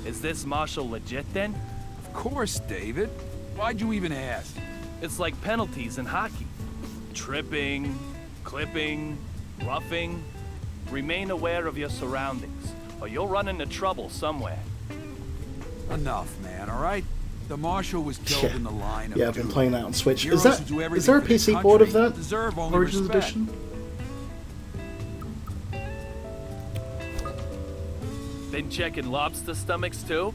[SPEAKER 2] Is this Marshall legit then?
[SPEAKER 9] Of course, David. Why'd you even ask?
[SPEAKER 2] It's like penalties in hockey. Tripping, clipping, roughing. Remain aware of your surroundings, or you'll run into trouble somewhere.
[SPEAKER 9] Enough, man, all right? The Marshal was killed in the line of
[SPEAKER 1] Yeah, I've been
[SPEAKER 9] duty.
[SPEAKER 1] playing that on Switch.
[SPEAKER 9] Heroes
[SPEAKER 1] Is
[SPEAKER 9] who do
[SPEAKER 1] there a
[SPEAKER 9] everything for their
[SPEAKER 1] PC port of
[SPEAKER 9] country
[SPEAKER 1] that?
[SPEAKER 9] deserve only
[SPEAKER 1] Origins
[SPEAKER 9] respect.
[SPEAKER 1] Edition?
[SPEAKER 2] Been checking lobster stomachs too?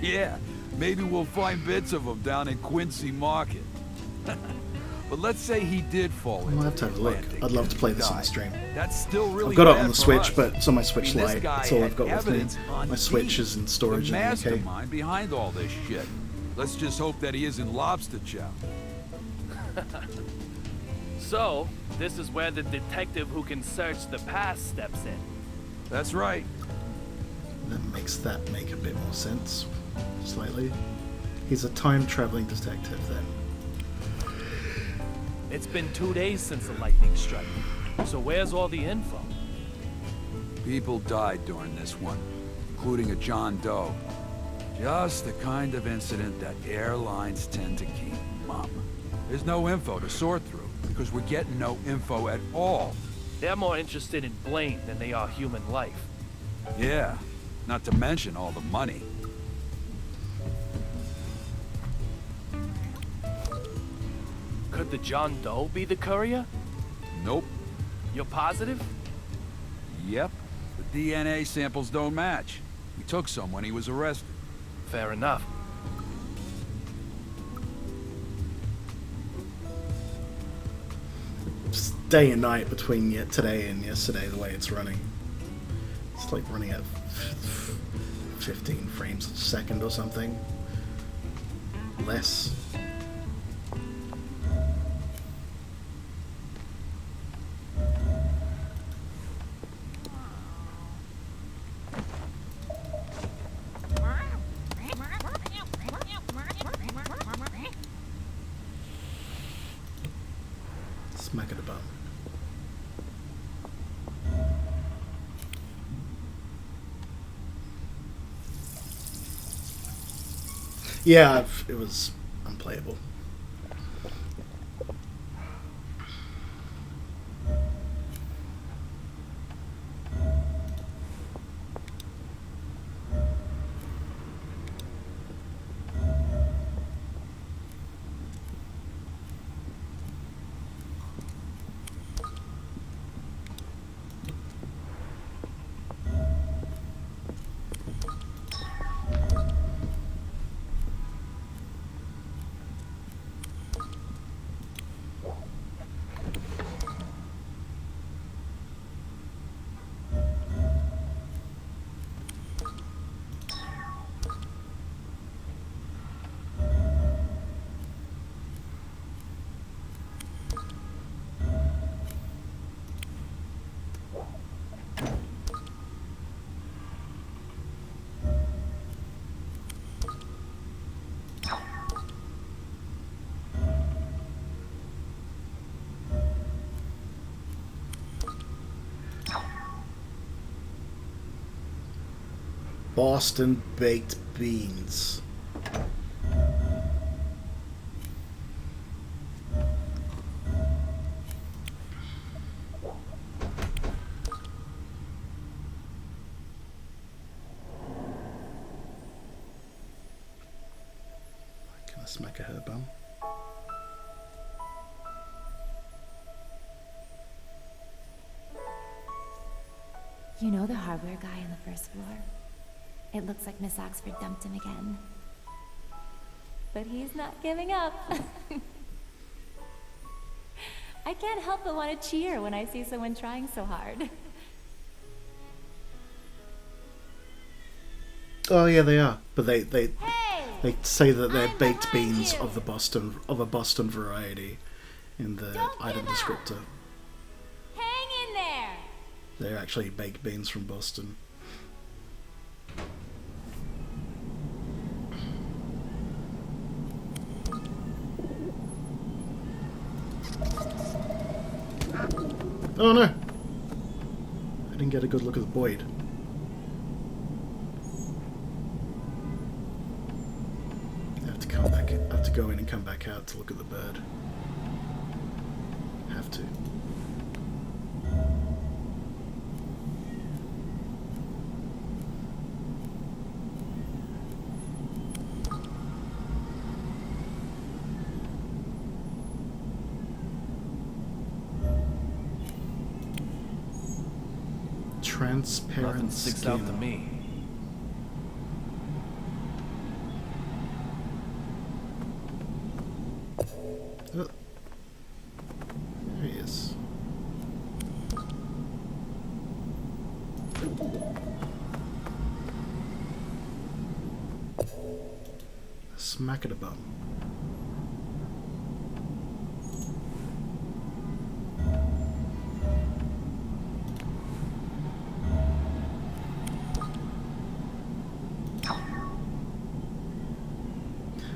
[SPEAKER 9] Yeah, maybe we'll find bits of them down in Quincy Market. But let's say he did fall
[SPEAKER 1] I
[SPEAKER 9] into
[SPEAKER 1] might have to
[SPEAKER 9] the
[SPEAKER 1] have a look.
[SPEAKER 9] Atlantic
[SPEAKER 1] I'd love to
[SPEAKER 9] and
[SPEAKER 1] play this on
[SPEAKER 9] die.
[SPEAKER 1] the stream.
[SPEAKER 9] That's still really
[SPEAKER 1] I've got it
[SPEAKER 9] bad
[SPEAKER 1] on the
[SPEAKER 9] for
[SPEAKER 1] Switch,
[SPEAKER 9] us.
[SPEAKER 1] but it's on my Switch
[SPEAKER 9] I mean, this
[SPEAKER 1] Lite.
[SPEAKER 9] guy
[SPEAKER 1] That's all
[SPEAKER 9] had
[SPEAKER 1] I've got with me.
[SPEAKER 9] evidence on
[SPEAKER 1] My Switch
[SPEAKER 9] Deke,
[SPEAKER 1] is in storage
[SPEAKER 9] the
[SPEAKER 1] in the UK.
[SPEAKER 9] mastermind behind all this shit. Let's just hope that he isn't lobster chow.
[SPEAKER 2] So, this is where the detective who can search the past steps in.
[SPEAKER 9] That's right.
[SPEAKER 1] That makes that make a bit more sense, slightly. He's a time-traveling detective, then.
[SPEAKER 2] It's been 2 days since the lightning strike. So where's all the info?
[SPEAKER 9] People died during this one, including a John Doe. Just the kind of incident that airlines tend to keep mum. There's no info to sort through, because we're getting no info at all.
[SPEAKER 2] They're more interested in blame than they are human life.
[SPEAKER 9] Yeah, not to mention all the money.
[SPEAKER 2] Could the John Doe be the courier?
[SPEAKER 9] Nope.
[SPEAKER 2] You're positive?
[SPEAKER 9] Yep. The DNA samples don't match. We took some when he was arrested.
[SPEAKER 2] Fair enough.
[SPEAKER 1] It's day and night between today and yesterday, the way it's running. It's like running at 15 frames a second or something. Less. Smack of the bum. Yeah, it was unplayable. Boston baked beans. Can I smack her bum?
[SPEAKER 8] You know the hardware guy on the first floor? It looks like Miss Oxford dumped him again. But he's not giving up. I can't help but want to cheer when I see someone trying so hard.
[SPEAKER 1] Oh yeah, they are. But they
[SPEAKER 8] Hey!
[SPEAKER 1] they say that they're
[SPEAKER 8] I'm
[SPEAKER 1] baked
[SPEAKER 8] behind
[SPEAKER 1] beans
[SPEAKER 8] you.
[SPEAKER 1] of a Boston variety in the
[SPEAKER 8] Don't
[SPEAKER 1] item
[SPEAKER 8] give up.
[SPEAKER 1] descriptor.
[SPEAKER 8] Hang in there!
[SPEAKER 1] They're actually baked beans from Boston. Oh no! I didn't get a good look at the Boyd. I have to come back. I have to go in and come back out to look at the bird. Have to. Transparent
[SPEAKER 2] Nothing sticks
[SPEAKER 1] skin.
[SPEAKER 2] out to me.
[SPEAKER 1] Smack it a bum.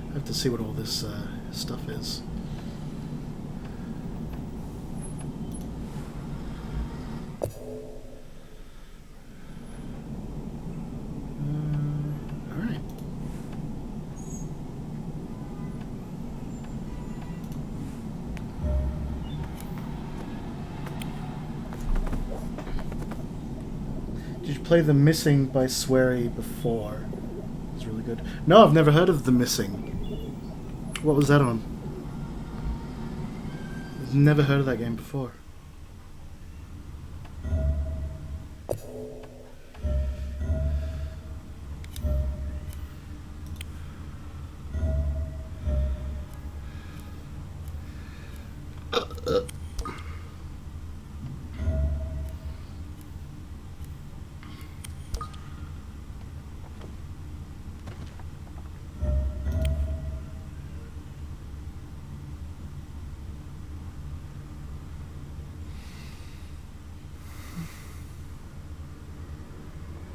[SPEAKER 1] I have to see what all this stuff is. Alright. Did you play The Missing by Swery before? It's really good. No, I've never heard of The Missing. What was that on? I've never heard of that game before.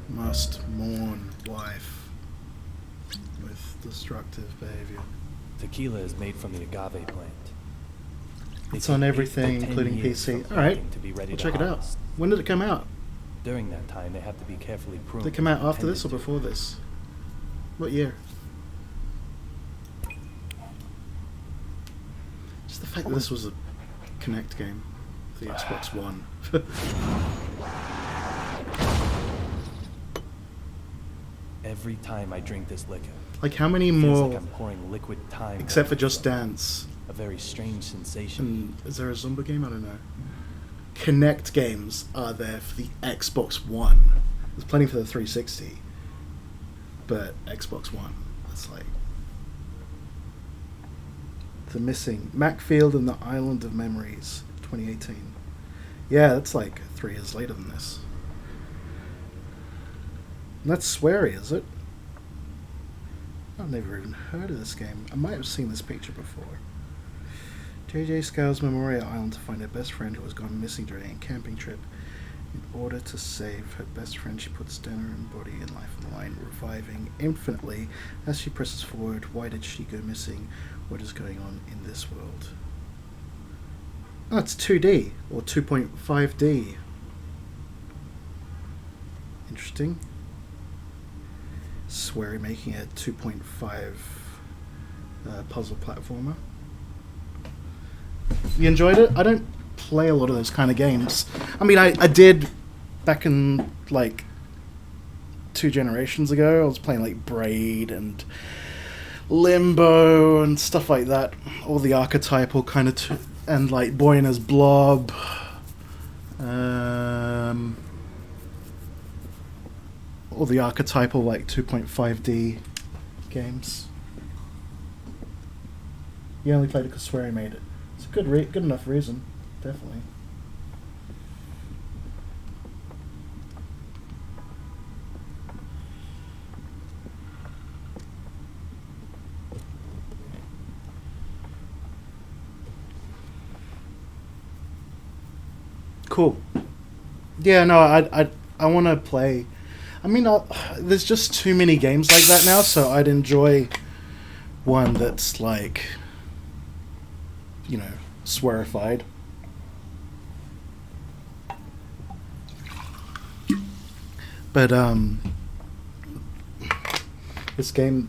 [SPEAKER 1] Must mourn wife with destructive behavior.
[SPEAKER 2] Tequila is made from the agave plant.
[SPEAKER 1] It's on everything, including PC. Alright, we'll check it out. When did it come out?
[SPEAKER 2] During that time, they have to be carefully pruned.
[SPEAKER 1] Did it come out after this or before this? What year? Just the fact that this was a Kinect game for the Xbox One.
[SPEAKER 2] Every time I drink this liquor,
[SPEAKER 1] like how many
[SPEAKER 2] feels
[SPEAKER 1] more,
[SPEAKER 2] like I'm pouring liquid time
[SPEAKER 1] except for
[SPEAKER 2] down
[SPEAKER 1] Just
[SPEAKER 2] my throat.
[SPEAKER 1] Dance?
[SPEAKER 2] A very strange sensation.
[SPEAKER 1] And is there a Zumba game? I don't know. Kinect games are there for the Xbox One. There's plenty for the 360, but Xbox One, it's like The Missing, Macfield and the Island of Memories, 2018. Yeah, that's like 3 years later than this. And that's Swery, is it? I've never even heard of this game. I might have seen this picture before. JJ scales Memorial Island to find her best friend who has gone missing during a camping trip. In order to save her best friend, she puts dinner and body and life on the line, reviving infinitely as she presses forward. Why did she go missing? What is going on in this world? Oh, it's 2D, or 2.5D. Interesting. Swery making a 2.5 puzzle platformer. You enjoyed it? I don't play a lot of those kind of games. I mean, I did back in, like, 2 generations ago. I was playing, like, Braid and Limbo and stuff like that. All the archetypal kind of... and, like, Boy and His Blob. All the archetypal, like, 2.5D games. You only played it because Swery made it. It's a good enough reason, definitely. Cool. Yeah, no, I want to play. I mean, there's just too many games like that now, so I'd enjoy one that's like, you know, Swerified. But this game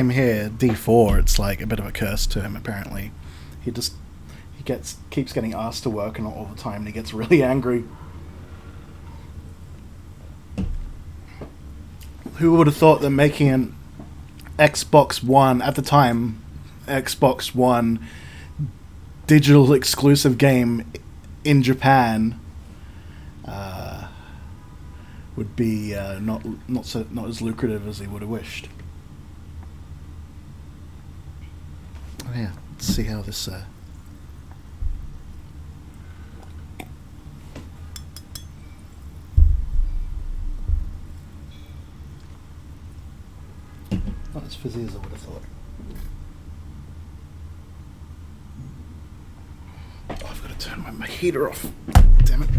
[SPEAKER 1] here, D4, it's like a bit of a curse to him. Apparently, he keeps getting asked to work and all the time, and he gets really angry. Who would have thought that making an Xbox One, at the time, Xbox One digital exclusive game in Japan would be not as lucrative as he would have wished. Oh yeah, let's see how this not as fizzy as I would have thought. Turn my heater off. Damn it.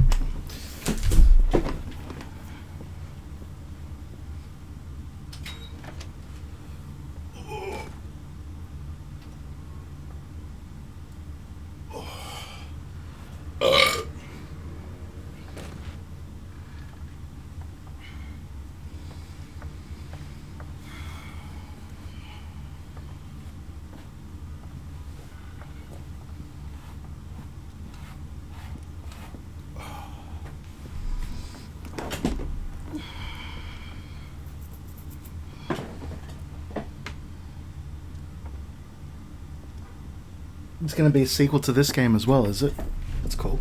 [SPEAKER 1] It's going to be a sequel to this game as well, is it? That's cool.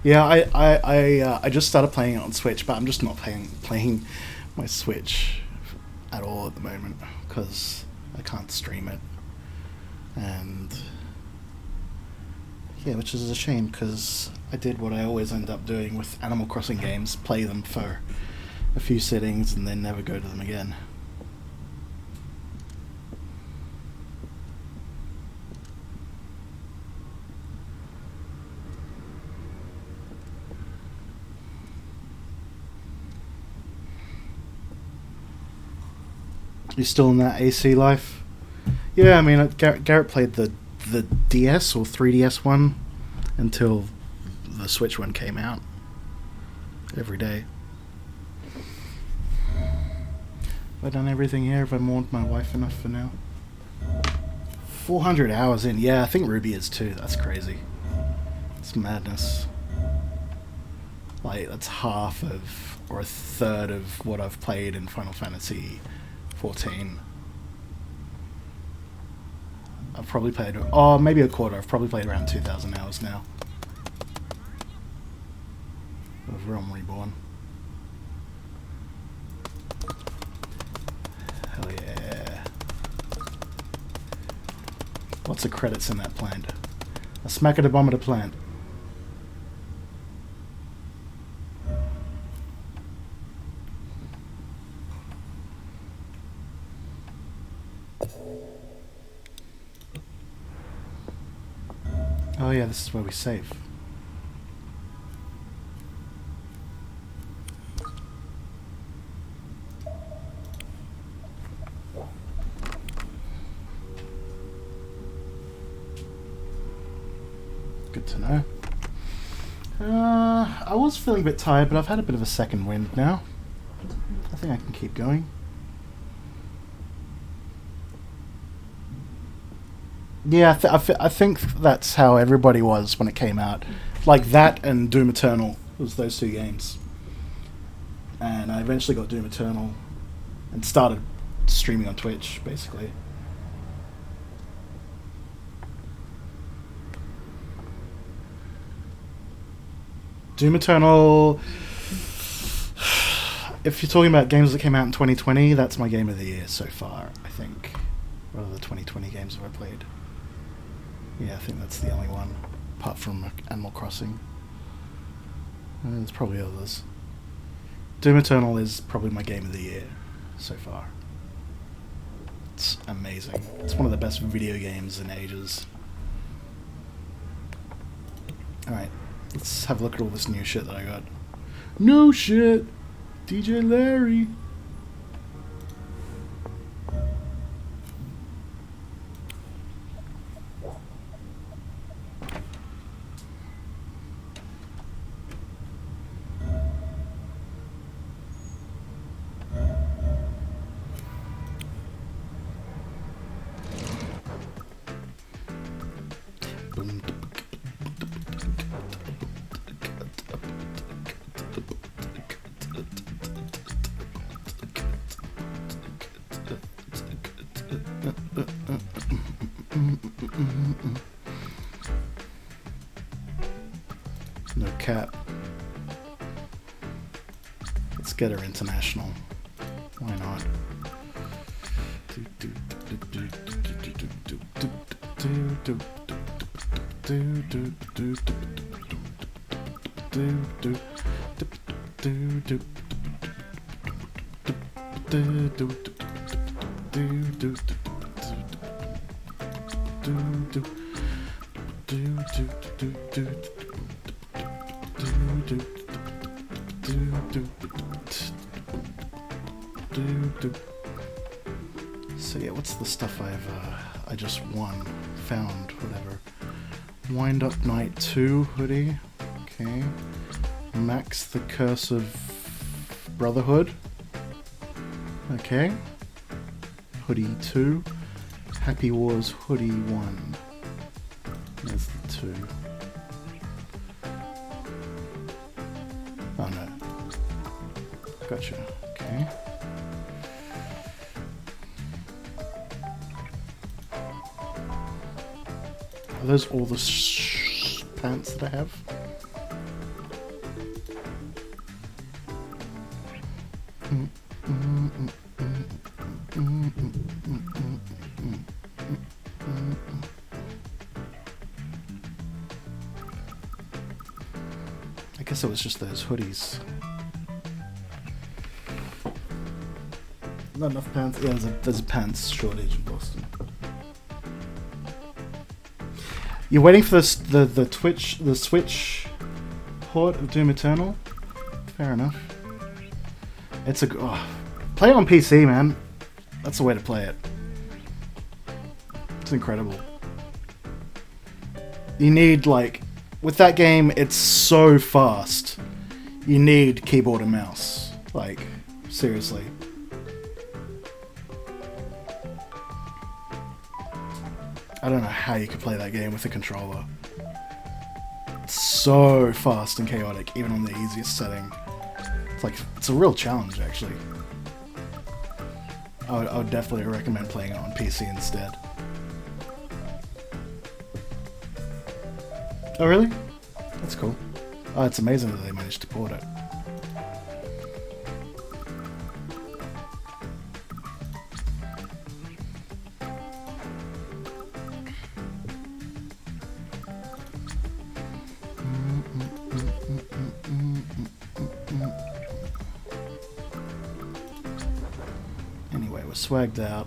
[SPEAKER 1] Yeah, I just started playing it on Switch, but I'm just not playing my Switch at all at the moment because I can't stream it, and yeah, which is a shame because I did what I always end up doing with Animal Crossing games: play them for a few sittings and then never go to them again. You still in that AC life? Yeah, I mean, Garrett played the DS or 3DS one until the Switch one came out. Every day. Have I done everything here? Have I mourned my wife enough for now? 400 hours in. Yeah, I think Ruby is too. That's crazy. It's madness. Like, that's half of, or a third of what I've played in Final Fantasy 14. I've probably played, oh, maybe a quarter. I've probably played around 2,000 hours now of Realm Reborn. Hell yeah. Lots of credits in that plant. A smack at a bomb at a plant. Oh yeah, this is where we save. Good to know. I was feeling a bit tired, but I've had a bit of a second wind now. I think I can keep going. Yeah, I think that's how everybody was when it came out. Like that and Doom Eternal was those two games. And I eventually got Doom Eternal and started streaming on Twitch, basically. Doom Eternal... If you're talking about games that came out in 2020, that's my game of the year so far, I think. What are the 2020 games have I played? Yeah, I think that's the only one, apart from Animal Crossing. There's probably others. Doom Eternal is probably my game of the year so far. It's amazing. It's one of the best video games in ages. Alright, let's have a look at all this new shit that I got. No shit! DJ Larry! No cap. Let's get her international. Why not? So yeah, what's the stuff I just found, whatever. Wind Up Night 2 hoodie. Okay. Max the Curse of Brotherhood. Okay. Hoodie 2. Happy Wars hoodie 1. There's the 2. Oh no. Gotcha. Okay. Are those all the pants that I have? I guess it was just those hoodies. Not enough pants. Yeah, there's a pants shortage in Boston. You're waiting for this, the Switch port of Doom Eternal? Fair enough. It's a play it on PC, man. That's the way to play it. It's incredible. You need, like, with that game, it's so fast. You need keyboard and mouse. Like, seriously. I don't know how you could play that game with a controller. It's so fast and chaotic, even on the easiest setting. It's a real challenge, actually. I would definitely recommend playing it on PC instead. Oh, really? That's cool. Oh, it's amazing that they managed to port it. Anyway, we're swagged out.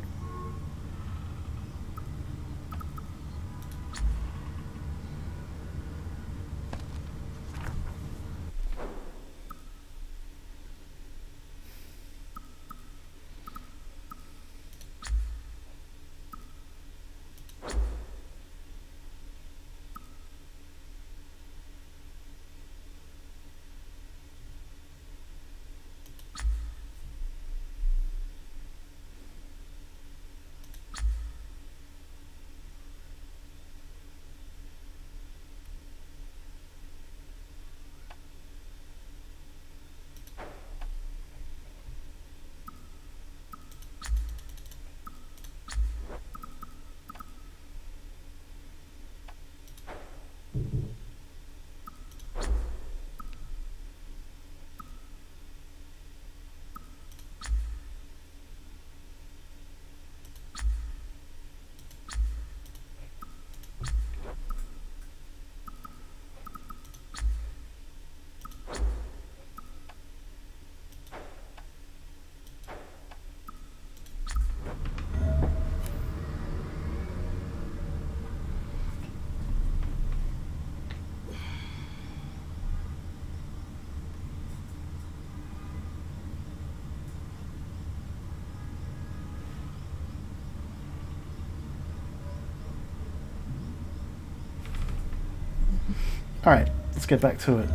[SPEAKER 1] Alright, let's get back to it.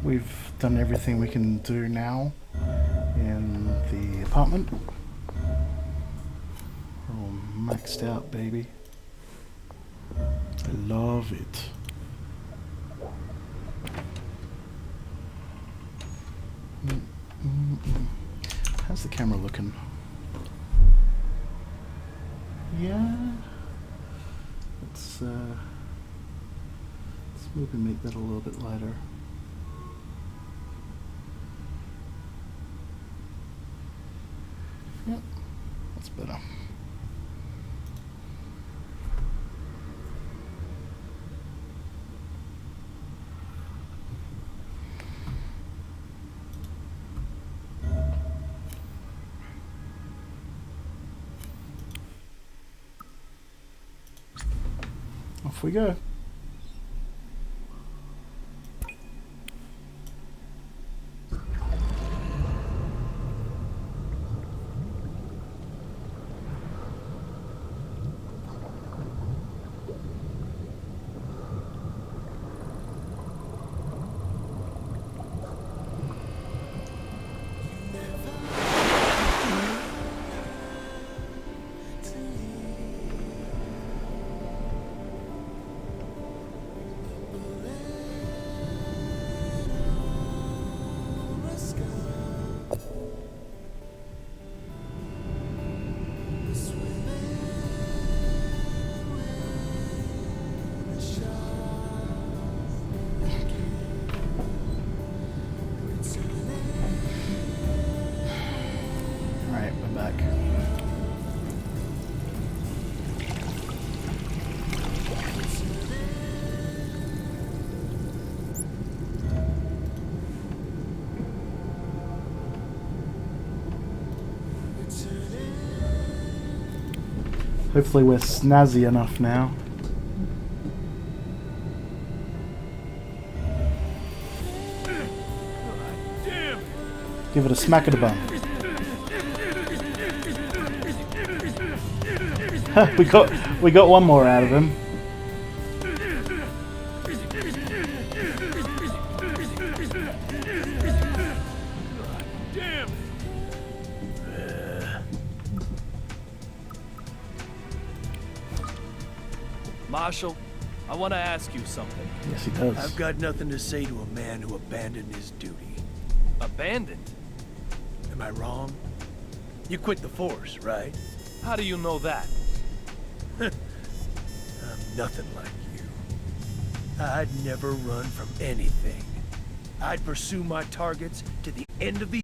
[SPEAKER 1] We've done everything we can do now in the apartment. We're all maxed out, baby. I love it. How's the camera looking? Yeah. Let's maybe make that a little bit lighter. Yep, that's better. Off we go. Hopefully we're snazzy enough now. Give it a smack of the bum. we got one more out of him.
[SPEAKER 2] Marshal, I want to ask you something.
[SPEAKER 1] Yes, he does.
[SPEAKER 11] I've got nothing to say to a man who abandoned his duty.
[SPEAKER 2] Abandoned?
[SPEAKER 11] Am I wrong? You quit the force, right?
[SPEAKER 2] How do you know that?
[SPEAKER 11] I'm nothing like you. I'd never run from anything. I'd pursue my targets to the end of the